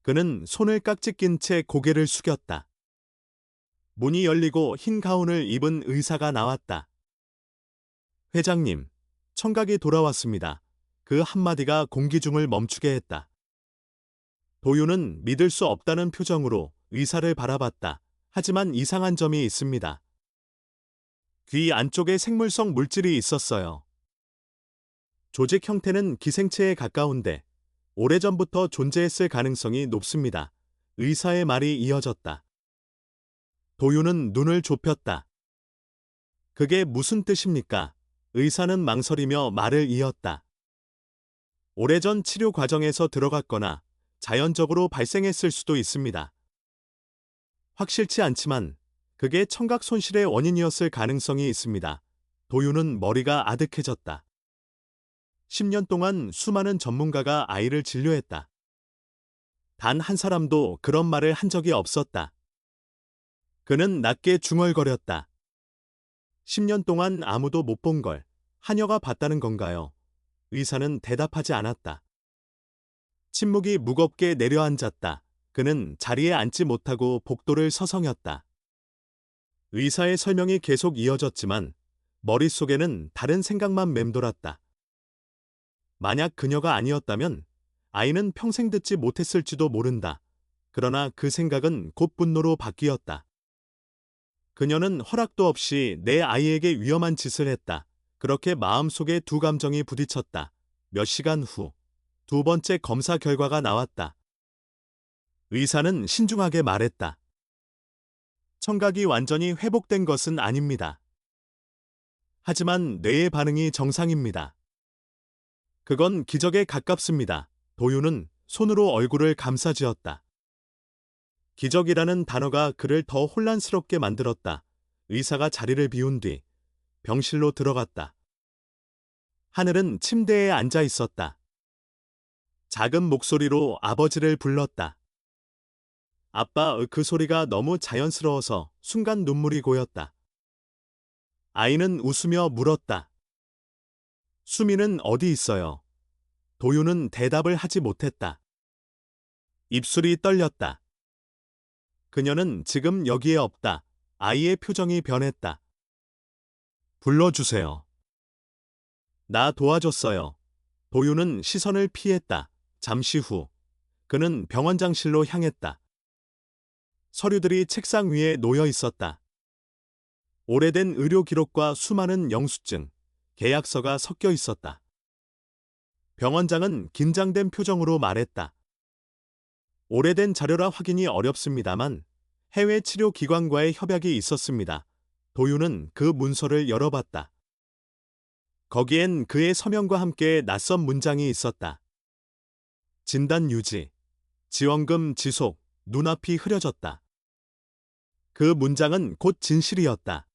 그는 손을 깍지 낀 채 고개를 숙였다. 문이 열리고 흰 가운을 입은 의사가 나왔다. 회장님, 청각이 돌아왔습니다. 그 한마디가 공기중을 멈추게 했다. 도윤은 믿을 수 없다는 표정으로 의사를 바라봤다. 하지만 이상한 점이 있습니다. 귀 안쪽에 생물성 물질이 있었어요. 조직 형태는 기생체에 가까운데 오래전부터 존재했을 가능성이 높습니다. 의사의 말이 이어졌다. 도윤은 눈을 좁혔다. 그게 무슨 뜻입니까? 의사는 망설이며 말을 이었다. 오래전 치료 과정에서 들어갔거나 자연적으로 발생했을 수도 있습니다. 확실치 않지만 그게 청각 손실의 원인이었을 가능성이 있습니다. 도윤은 머리가 아득해졌다. 10년 동안 수많은 전문가가 아이를 진료했다. 단 한 사람도 그런 말을 한 적이 없었다. 그는 낮게 중얼거렸다. 10년 동안 아무도 못 본 걸 하녀가 봤다는 건가요? 의사는 대답하지 않았다. 침묵이 무겁게 내려앉았다. 그는 자리에 앉지 못하고 복도를 서성였다. 의사의 설명이 계속 이어졌지만 머릿속에는 다른 생각만 맴돌았다. 만약 그녀가 아니었다면 아이는 평생 듣지 못했을지도 모른다. 그러나 그 생각은 곧 분노로 바뀌었다. 그녀는 허락도 없이 내 아이에게 위험한 짓을 했다. 그렇게 마음속에 두 감정이 부딪혔다. 몇 시간 후, 두 번째 검사 결과가 나왔다. 의사는 신중하게 말했다. 청각이 완전히 회복된 것은 아닙니다. 하지만 뇌의 반응이 정상입니다. 그건 기적에 가깝습니다. 도윤은 손으로 얼굴을 감싸쥐었다. 기적이라는 단어가 그를 더 혼란스럽게 만들었다. 의사가 자리를 비운 뒤 병실로 들어갔다. 하늘은 침대에 앉아 있었다. 작은 목소리로 아버지를 불렀다. 아빠, 그 소리가 너무 자연스러워서 순간 눈물이 고였다. 아이는 웃으며 물었다. 수미는 어디 있어요? 도윤은 대답을 하지 못했다. 입술이 떨렸다. 그녀는 지금 여기에 없다. 아이의 표정이 변했다. 불러주세요. 나 도와줬어요. 도윤은 시선을 피했다. 잠시 후, 그는 병원장실로 향했다. 서류들이 책상 위에 놓여 있었다. 오래된 의료 기록과 수많은 영수증, 계약서가 섞여 있었다. 병원장은 긴장된 표정으로 말했다. 오래된 자료라 확인이 어렵습니다만 해외 치료 기관과의 협약이 있었습니다. 도윤은 그 문서를 열어봤다. 거기엔 그의 서명과 함께 낯선 문장이 있었다. 진단 유지, 지원금 지속, 눈앞이 흐려졌다. 그 문장은 곧 진실이었다.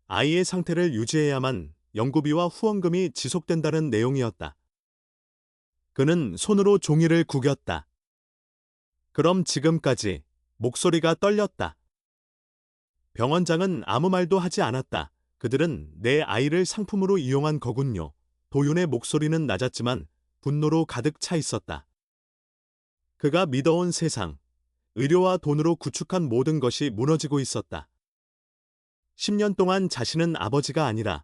아이의 상태를 유지해야만 연구비와 후원금이 지속된다는 내용이었다. 그는 손으로 종이를 구겼다. 그럼 지금까지 목소리가 떨렸다. 병원장은 아무 말도 하지 않았다. 그들은 내 아이를 상품으로 이용한 거군요. 도윤의 목소리는 낮았지만 분노로 가득 차 있었다. 그가 믿어온 세상, 의료와 돈으로 구축한 모든 것이 무너지고 있었다. 10년 동안 자신은 아버지가 아니라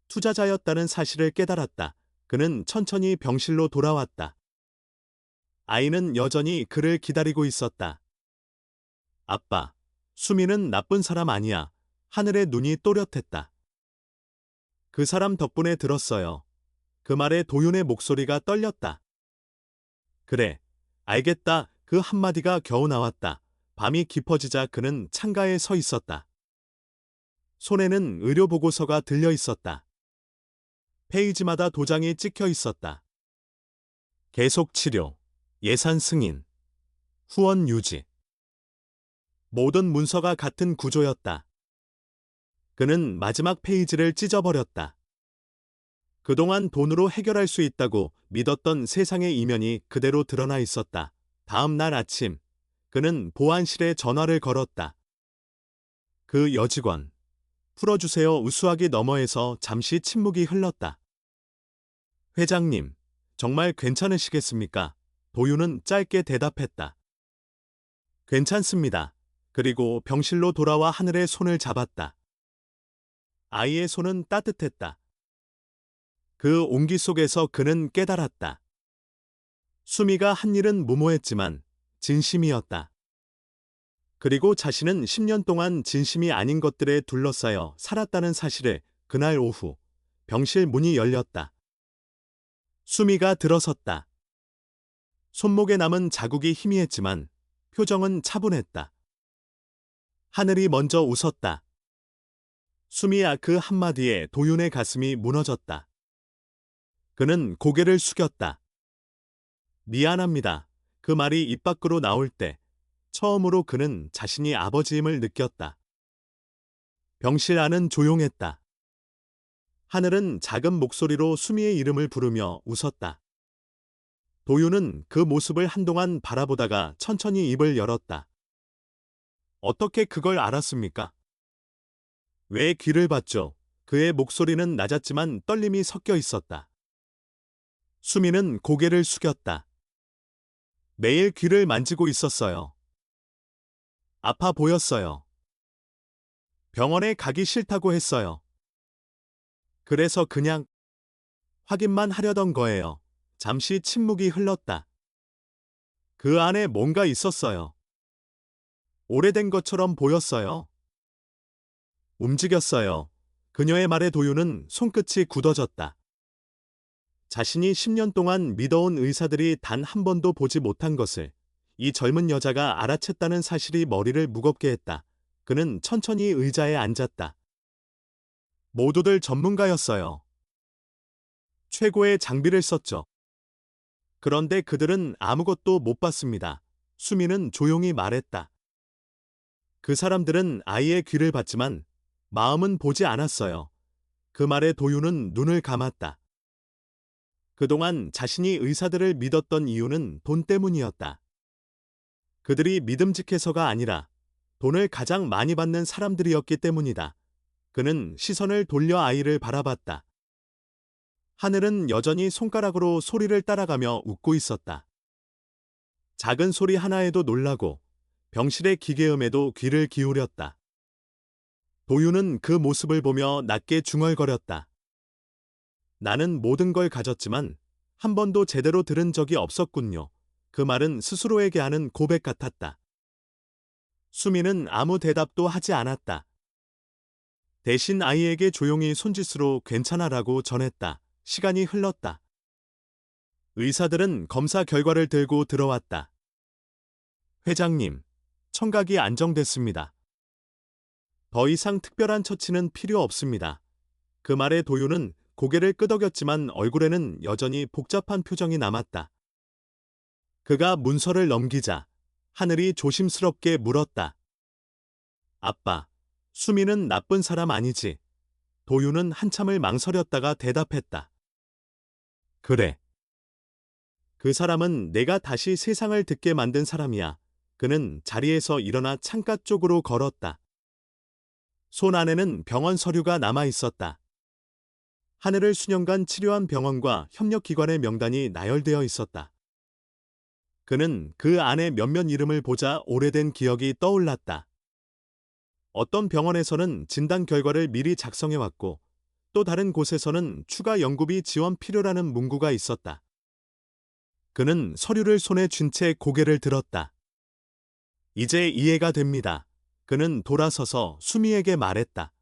투자자였다는 사실을 깨달았다. 그는 천천히 병실로 돌아왔다. 아이는 여전히 그를 기다리고 있었다. 아빠, 수미는 나쁜 사람 아니야. 하늘의 눈이 또렷했다. 그 사람 덕분에 들었어요. 그 말에 도윤의 목소리가 떨렸다. 그래, 알겠다. 그 한마디가 겨우 나왔다. 밤이 깊어지자 그는 창가에 서 있었다. 손에는 의료보고서가 들려 있었다. 페이지마다 도장이 찍혀 있었다. 계속 치료, 예산 승인, 후원 유지. 모든 문서가 같은 구조였다. 그는 마지막 페이지를 찢어버렸다. 그동안 돈으로 해결할 수 있다고 믿었던 세상의 이면이 그대로 드러나 있었다. 다음 날 아침, 그는 보안실에 전화를 걸었다. 그 여직원, 풀어주세요. 우수하기 너머에서 잠시 침묵이 흘렀다. 회장님, 정말 괜찮으시겠습니까? 도윤은 짧게 대답했다. 괜찮습니다. 그리고 병실로 돌아와 하늘의 손을 잡았다. 아이의 손은 따뜻했다. 그 온기 속에서 그는 깨달았다. 수미가 한 일은 무모했지만 진심이었다. 그리고 자신은 10년 동안 진심이 아닌 것들에 둘러싸여 살았다는 사실을 그날 오후 병실 문이 열렸다. 수미가 들어섰다. 손목에 남은 자국이 희미했지만 표정은 차분했다. 하늘이 먼저 웃었다. 수미야, 그 한마디에 도윤의 가슴이 무너졌다. 그는 고개를 숙였다. 미안합니다. 그 말이 입 밖으로 나올 때 처음으로 그는 자신이 아버지임을 느꼈다. 병실 안은 조용했다. 하늘은 작은 목소리로 수미의 이름을 부르며 웃었다. 도윤은 그 모습을 한동안 바라보다가 천천히 입을 열었다. 어떻게 그걸 알았습니까? 왜 귀를 봤죠? 그의 목소리는 낮았지만 떨림이 섞여 있었다. 수미는 고개를 숙였다. 매일 귀를 만지고 있었어요. 아파 보였어요. 병원에 가기 싫다고 했어요. 그래서 그냥 확인만 하려던 거예요. 잠시 침묵이 흘렀다. 그 안에 뭔가 있었어요. 오래된 것처럼 보였어요. 움직였어요. 그녀의 말에 도윤은 손끝이 굳어졌다. 자신이 10년 동안 믿어온 의사들이 단 한 번도 보지 못한 것을 이 젊은 여자가 알아챘다는 사실이 머리를 무겁게 했다. 그는 천천히 의자에 앉았다. 모두들 전문가였어요. 최고의 장비를 썼죠. 그런데 그들은 아무것도 못 봤습니다. 수미는 조용히 말했다. 그 사람들은 아이의 귀를 봤지만 마음은 보지 않았어요. 그 말에 도윤은 눈을 감았다. 그동안 자신이 의사들을 믿었던 이유는 돈 때문이었다. 그들이 믿음직해서가 아니라 돈을 가장 많이 받는 사람들이었기 때문이다. 그는 시선을 돌려 아이를 바라봤다. 하늘은 여전히 손가락으로 소리를 따라가며 웃고 있었다. 작은 소리 하나에도 놀라고 병실의 기계음에도 귀를 기울였다. 도윤은 그 모습을 보며 낮게 중얼거렸다. 나는 모든 걸 가졌지만 한 번도 제대로 들은 적이 없었군요. 그 말은 스스로에게 하는 고백 같았다. 수미는 아무 대답도 하지 않았다. 대신 아이에게 조용히 손짓으로 괜찮아라고 전했다. 시간이 흘렀다. 의사들은 검사 결과를 들고 들어왔다. 회장님, 청각이 안정됐습니다. 더 이상 특별한 처치는 필요 없습니다. 그 말에 도윤은 고개를 끄덕였지만 얼굴에는 여전히 복잡한 표정이 남았다. 그가 문서를 넘기자 하늘이 조심스럽게 물었다. 아빠, 수미는 나쁜 사람 아니지? 도윤은 한참을 망설였다가 대답했다. 그래. 그 사람은 내가 다시 세상을 듣게 만든 사람이야. 그는 자리에서 일어나 창가 쪽으로 걸었다. 손 안에는 병원 서류가 남아 있었다. 하늘을 수년간 치료한 병원과 협력기관의 명단이 나열되어 있었다. 그는 그 안에 몇몇 이름을 보자 오래된 기억이 떠올랐다. 어떤 병원에서는 진단 결과를 미리 작성해왔고, 또 다른 곳에서는 추가 연구비 지원 필요라는 문구가 있었다. 그는 서류를 손에 쥔 채 고개를 들었다. 이제 이해가 됩니다. 그는 돌아서서 수미에게 말했다.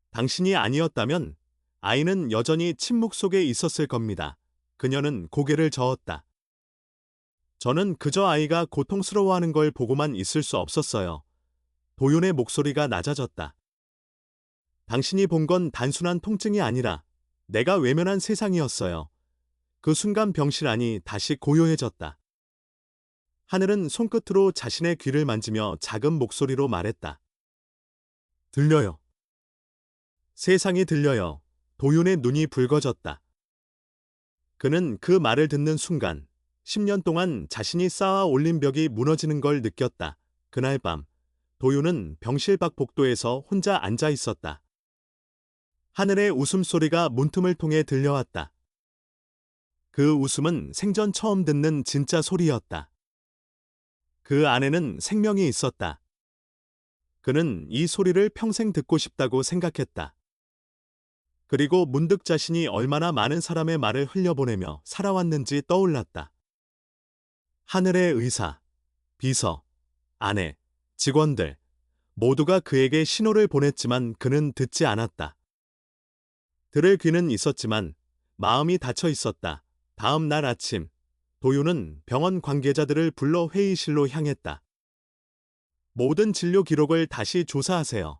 당신이 아니었다면 아이는 여전히 침묵 속에 있었을 겁니다. 그녀는 고개를 저었다. 저는 그저 아이가 고통스러워하는 걸 보고만 있을 수 없었어요. 도윤의 목소리가 낮아졌다. 당신이 본 건 단순한 통증이 아니라 내가 외면한 세상이었어요. 그 순간 병실안이 다시 고요해졌다. 하늘은 손끝으로 자신의 귀를 만지며 작은 목소리로 말했다. 들려요. 세상이 들려요. 도윤의 눈이 붉어졌다. 그는 그 말을 듣는 순간 10년 동안 자신이 쌓아 올린 벽이 무너지는 걸 느꼈다. 그날 밤 도윤은 병실 밖 복도에서 혼자 앉아 있었다. 하늘의 웃음소리가 문틈을 통해 들려왔다. 그 웃음은 생전 처음 듣는 진짜 소리였다. 그 안에는 생명이 있었다. 그는 이 소리를 평생 듣고 싶다고 생각했다. 그리고 문득 자신이 얼마나 많은 사람의 말을 흘려보내며 살아왔는지 떠올랐다. 하늘의 의사, 비서, 아내, 직원들, 모두가 그에게 신호를 보냈지만 그는 듣지 않았다. 들을 귀는 있었지만 마음이 닫혀 있었다. 다음 날 아침, 도윤은 병원 관계자들을 불러 회의실로 향했다. 모든 진료 기록을 다시 조사하세요.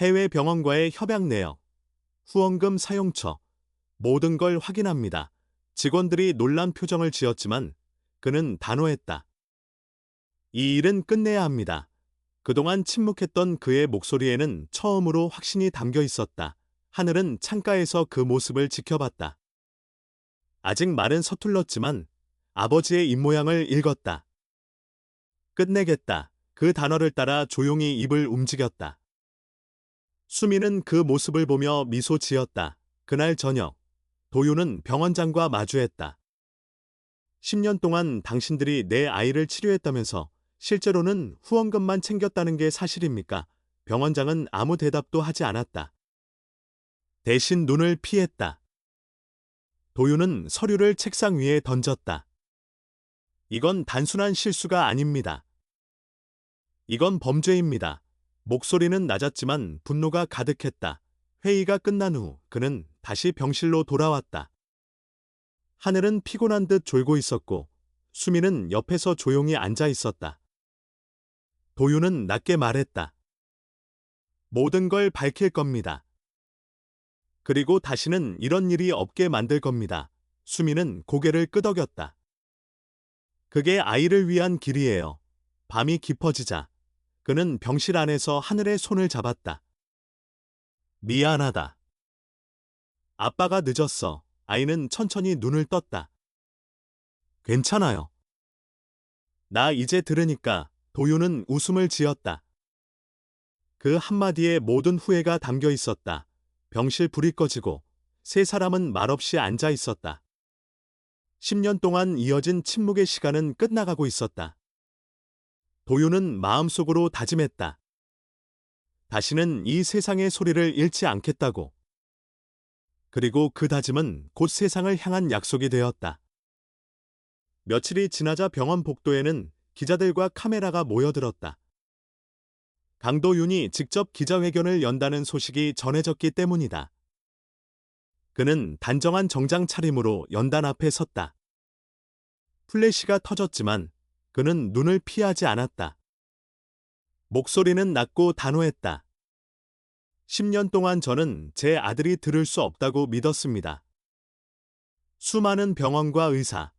해외 병원과의 협약 내역, 후원금 사용처, 모든 걸 확인합니다. 직원들이 놀란 표정을 지었지만 그는 단호했다. 이 일은 끝내야 합니다. 그동안 침묵했던 그의 목소리에는 처음으로 확신이 담겨 있었다. 하늘은 창가에서 그 모습을 지켜봤다. 아직 말은 서툴렀지만 아버지의 입모양을 읽었다. 끝내겠다. 그 단어를 따라 조용히 입을 움직였다. 수미는 그 모습을 보며 미소 지었다. 그날 저녁, 도윤은 병원장과 마주했다. 10년 동안 당신들이 내 아이를 치료했다면서 실제로는 후원금만 챙겼다는 게 사실입니까? 병원장은 아무 대답도 하지 않았다. 대신 눈을 피했다. 도윤은 서류를 책상 위에 던졌다. 이건 단순한 실수가 아닙니다. 이건 범죄입니다. 목소리는 낮았지만 분노가 가득했다. 회의가 끝난 후 그는 다시 병실로 돌아왔다. 하늘은 피곤한 듯 졸고 있었고 수미는 옆에서 조용히 앉아 있었다. 도윤은 낮게 말했다. 모든 걸 밝힐 겁니다. 그리고 다시는 이런 일이 없게 만들 겁니다. 수미는 고개를 끄덕였다. 그게 아이를 위한 길이에요. 밤이 깊어지자 그는 병실 안에서 하늘의 손을 잡았다. 미안하다. 아빠가 늦었어. 아이는 천천히 눈을 떴다. 괜찮아요. 나 이제 들으니까. 도윤은 웃음을 지었다. 그 한마디에 모든 후회가 담겨 있었다. 병실 불이 꺼지고 세 사람은 말없이 앉아 있었다. 10년 동안 이어진 침묵의 시간은 끝나가고 있었다. 도윤은 마음속으로 다짐했다. 다시는 이 세상의 소리를 잃지 않겠다고. 그리고 그 다짐은 곧 세상을 향한 약속이 되었다. 며칠이 지나자 병원 복도에는 기자들과 카메라가 모여들었다. 강도윤이 직접 기자회견을 연다는 소식이 전해졌기 때문이다. 그는 단정한 정장 차림으로 연단 앞에 섰다. 플래시가 터졌지만 그는 눈을 피하지 않았다. 목소리는 낮고 단호했다. 10년 동안 저는 제 아들이 들을 수 없다고 믿었습니다. 수많은 병원과 의사,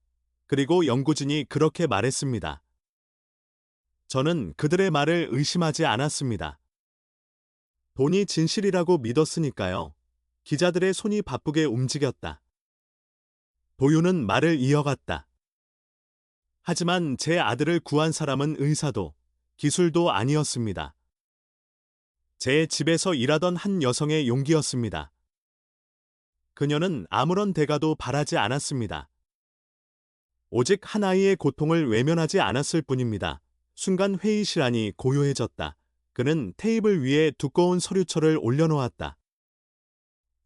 그리고 연구진이 그렇게 말했습니다. 저는 그들의 말을 의심하지 않았습니다. 돈이 진실이라고 믿었으니까요. 기자들의 손이 바쁘게 움직였다. 도윤은 말을 이어갔다. 하지만 제 아들을 구한 사람은 의사도 기술도 아니었습니다. 제 집에서 일하던 한 여성의 용기였습니다. 그녀는 아무런 대가도 바라지 않았습니다. 오직 한 아이의 고통을 외면하지 않았을 뿐입니다. 순간 회의실 안이 고요해졌다. 그는 테이블 위에 두꺼운 서류철을 올려놓았다.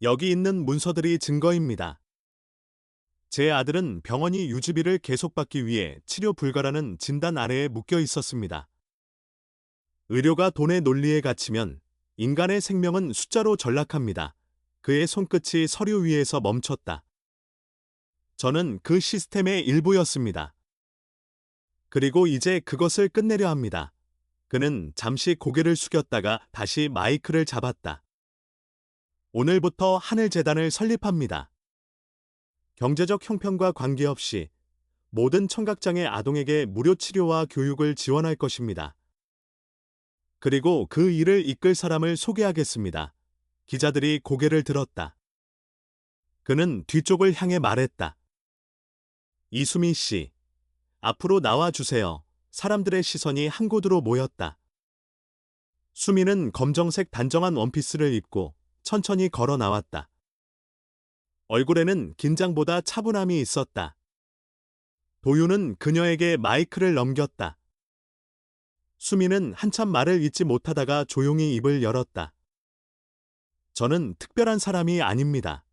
여기 있는 문서들이 증거입니다. 제 아들은 병원이 유지비를 계속 받기 위해 치료 불가라는 진단 아래에 묶여 있었습니다. 의료가 돈의 논리에 갇히면 인간의 생명은 숫자로 전락합니다. 그의 손끝이 서류 위에서 멈췄다. 저는 그 시스템의 일부였습니다. 그리고 이제 그것을 끝내려 합니다. 그는 잠시 고개를 숙였다가 다시 마이크를 잡았다. 오늘부터 하늘재단을 설립합니다. 경제적 형편과 관계없이 모든 청각장애 아동에게 무료 치료와 교육을 지원할 것입니다. 그리고 그 일을 이끌 사람을 소개하겠습니다. 기자들이 고개를 들었다. 그는 뒤쪽을 향해 말했다. 이수미 씨, 앞으로 나와 주세요. 사람들의 시선이 한 곳으로 모였다. 수미는 검정색 단정한 원피스를 입고 천천히 걸어 나왔다. 얼굴에는 긴장보다 차분함이 있었다. 도윤은 그녀에게 마이크를 넘겼다. 수미는 한참 말을 잇지 못하다가 조용히 입을 열었다. 저는 특별한 사람이 아닙니다.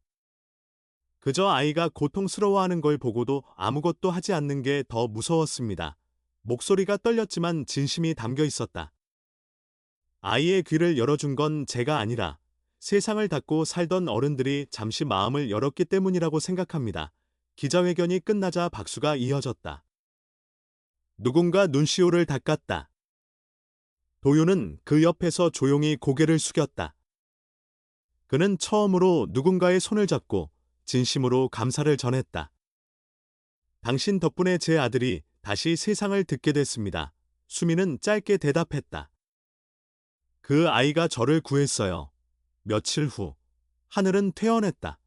그저 아이가 고통스러워하는 걸 보고도 아무것도 하지 않는 게 더 무서웠습니다. 목소리가 떨렸지만 진심이 담겨 있었다. 아이의 귀를 열어준 건 제가 아니라 세상을 닫고 살던 어른들이 잠시 마음을 열었기 때문이라고 생각합니다. 기자회견이 끝나자 박수가 이어졌다. 누군가 눈시울을 닦았다. 도윤은 그 옆에서 조용히 고개를 숙였다. 그는 처음으로 누군가의 손을 잡고 진심으로 감사를 전했다. 당신 덕분에 제 아들이 다시 세상을 듣게 됐습니다. 수미는 짧게 대답했다. 그 아이가 저를 구했어요. 며칠 후 하늘은 퇴원했다.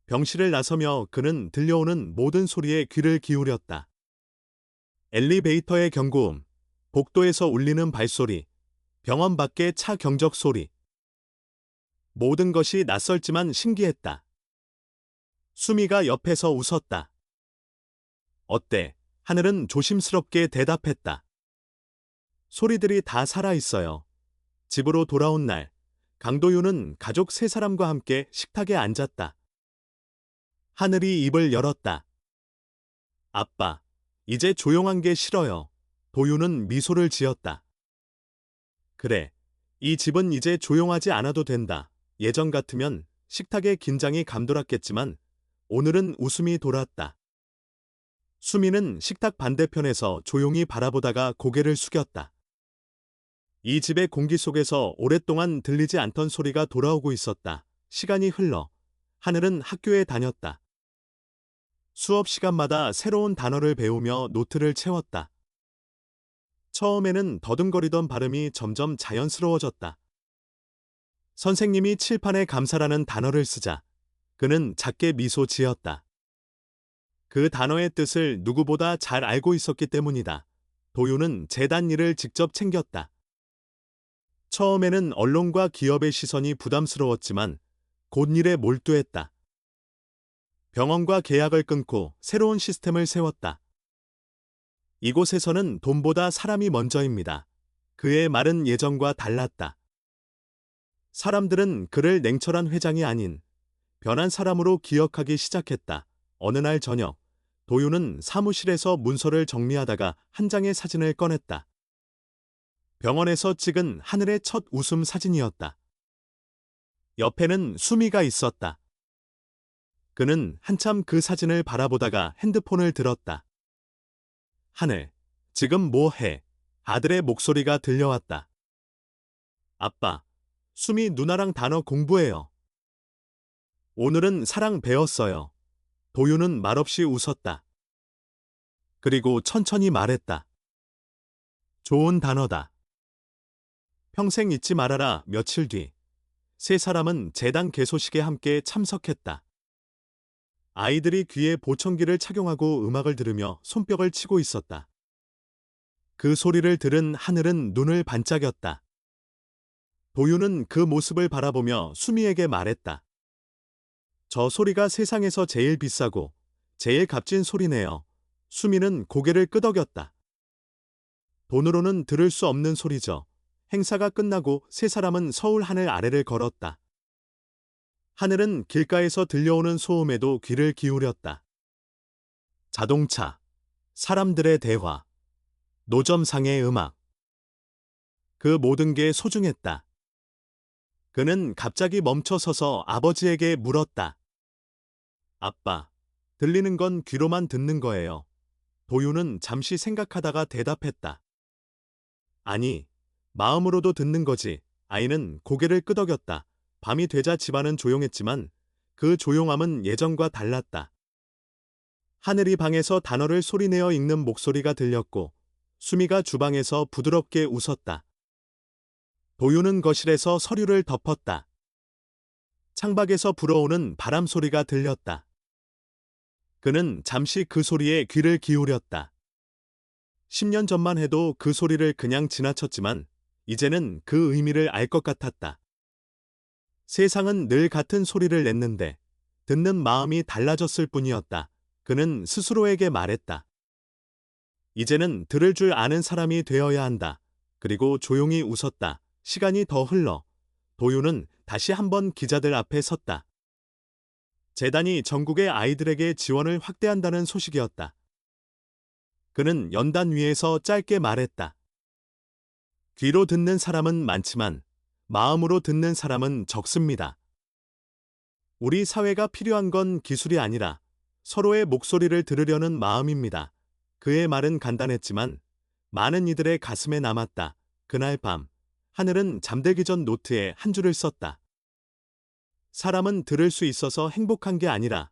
병실을 나서며 그는 들려오는 모든 소리에 귀를 기울였다. 엘리베이터의 경고음, 복도에서 울리는 발소리, 병원 밖의 차 경적 소리. 모든 것이 낯설지만 신기했다. 수미가 옆에서 웃었다. 어때? 하늘은 조심스럽게 대답했다. 소리들이 다 살아있어요. 집으로 돌아온 날, 강도윤은 가족 세 사람과 함께 식탁에 앉았다. 하늘이 입을 열었다. 아빠, 이제 조용한 게 싫어요. 도윤은 미소를 지었다. 그래, 이 집은 이제 조용하지 않아도 된다. 예전 같으면 식탁에 긴장이 감돌았겠지만 오늘은 웃음이 돌았다. 수미는 식탁 반대편에서 조용히 바라보다가 고개를 숙였다. 이 집의 공기 속에서 오랫동안 들리지 않던 소리가 돌아오고 있었다. 시간이 흘러 하늘은 학교에 다녔다. 수업 시간마다 새로운 단어를 배우며 노트를 채웠다. 처음에는 더듬거리던 발음이 점점 자연스러워졌다. 선생님이 칠판에 감사라는 단어를 쓰자 그는 작게 미소 지었다. 그 단어의 뜻을 누구보다 잘 알고 있었기 때문이다. 도윤은 재단 일을 직접 챙겼다. 처음에는 언론과 기업의 시선이 부담스러웠지만 곧 일에 몰두했다. 병원과 계약을 끊고 새로운 시스템을 세웠다. 이곳에서는 돈보다 사람이 먼저입니다. 그의 말은 예전과 달랐다. 사람들은 그를 냉철한 회장이 아닌 변한 사람으로 기억하기 시작했다. 어느 날 저녁, 도윤은 사무실에서 문서를 정리하다가 한 장의 사진을 꺼냈다. 병원에서 찍은 하늘의 첫 웃음 사진이었다. 옆에는 수미가 있었다. 그는 한참 그 사진을 바라보다가 핸드폰을 들었다. 하늘, 지금 뭐 해? 아들의 목소리가 들려왔다. 아빠, 수미 누나랑 단어 공부해요. 오늘은 사랑 배웠어요. 도윤은 말없이 웃었다. 그리고 천천히 말했다. 좋은 단어다. 평생 잊지 말아라. 며칠 뒤, 세 사람은 재단 개소식에 함께 참석했다. 아이들이 귀에 보청기를 착용하고 음악을 들으며 손뼉을 치고 있었다. 그 소리를 들은 하늘은 눈을 반짝였다. 도윤은 그 모습을 바라보며 수미에게 말했다. 저 소리가 세상에서 제일 비싸고 제일 값진 소리네요. 수미는 고개를 끄덕였다. 돈으로는 들을 수 없는 소리죠. 행사가 끝나고 세 사람은 서울 하늘 아래를 걸었다. 하늘은 길가에서 들려오는 소음에도 귀를 기울였다. 자동차, 사람들의 대화, 노점상의 음악. 그 모든 게 소중했다. 그는 갑자기 멈춰서서 아버지에게 물었다. 아빠, 들리는 건 귀로만 듣는 거예요. 도윤은 잠시 생각하다가 대답했다. 아니, 마음으로도 듣는 거지. 아이는 고개를 끄덕였다. 밤이 되자 집안은 조용했지만 그 조용함은 예전과 달랐다. 하늘이 방에서 단어를 소리내어 읽는 목소리가 들렸고 수미가 주방에서 부드럽게 웃었다. 도윤은 거실에서 서류를 덮었다. 창밖에서 불어오는 바람 소리가 들렸다. 그는 잠시 그 소리에 귀를 기울였다. 10년 전만 해도 그 소리를 그냥 지나쳤지만 이제는 그 의미를 알 것 같았다. 세상은 늘 같은 소리를 냈는데 듣는 마음이 달라졌을 뿐이었다. 그는 스스로에게 말했다. 이제는 들을 줄 아는 사람이 되어야 한다. 그리고 조용히 웃었다. 시간이 더 흘러 도윤은 다시 한번 기자들 앞에 섰다. 재단이 전국의 아이들에게 지원을 확대한다는 소식이었다. 그는 연단 위에서 짧게 말했다. 귀로 듣는 사람은 많지만 마음으로 듣는 사람은 적습니다. 우리 사회가 필요한 건 기술이 아니라 서로의 목소리를 들으려는 마음입니다. 그의 말은 간단했지만 많은 이들의 가슴에 남았다. 그날 밤 하늘은 잠들기 전 노트에 한 줄을 썼다. 사람은 들을 수 있어서 행복한 게 아니라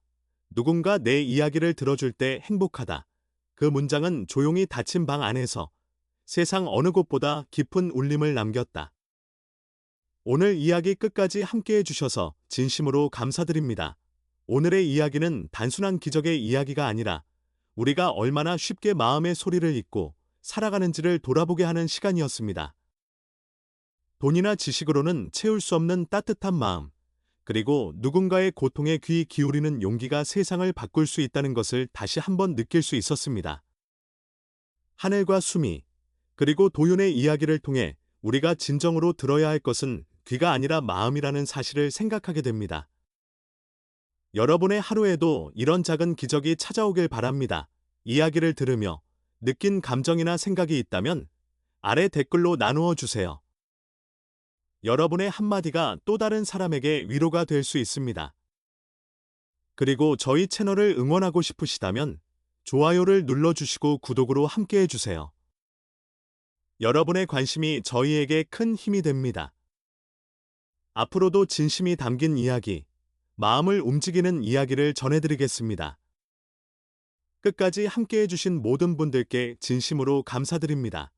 누군가 내 이야기를 들어줄 때 행복하다. 그 문장은 조용히 닫힌 방 안에서 세상 어느 곳보다 깊은 울림을 남겼다. 오늘 이야기 끝까지 함께해 주셔서 진심으로 감사드립니다. 오늘의 이야기는 단순한 기적의 이야기가 아니라 우리가 얼마나 쉽게 마음의 소리를 잊고 살아가는지를 돌아보게 하는 시간이었습니다. 돈이나 지식으로는 채울 수 없는 따뜻한 마음, 그리고 누군가의 고통에 귀 기울이는 용기가 세상을 바꿀 수 있다는 것을 다시 한번 느낄 수 있었습니다. 하늘과 수미, 그리고 도윤의 이야기를 통해 우리가 진정으로 들어야 할 것은 귀가 아니라 마음이라는 사실을 생각하게 됩니다. 여러분의 하루에도 이런 작은 기적이 찾아오길 바랍니다. 이야기를 들으며 느낀 감정이나 생각이 있다면 아래 댓글로 나누어 주세요. 여러분의 한마디가 또 다른 사람에게 위로가 될 수 있습니다. 그리고 저희 채널을 응원하고 싶으시다면 좋아요를 눌러주시고 구독으로 함께해 주세요. 여러분의 관심이 저희에게 큰 힘이 됩니다. 앞으로도 진심이 담긴 이야기, 마음을 움직이는 이야기를 전해드리겠습니다. 끝까지 함께해 주신 모든 분들께 진심으로 감사드립니다.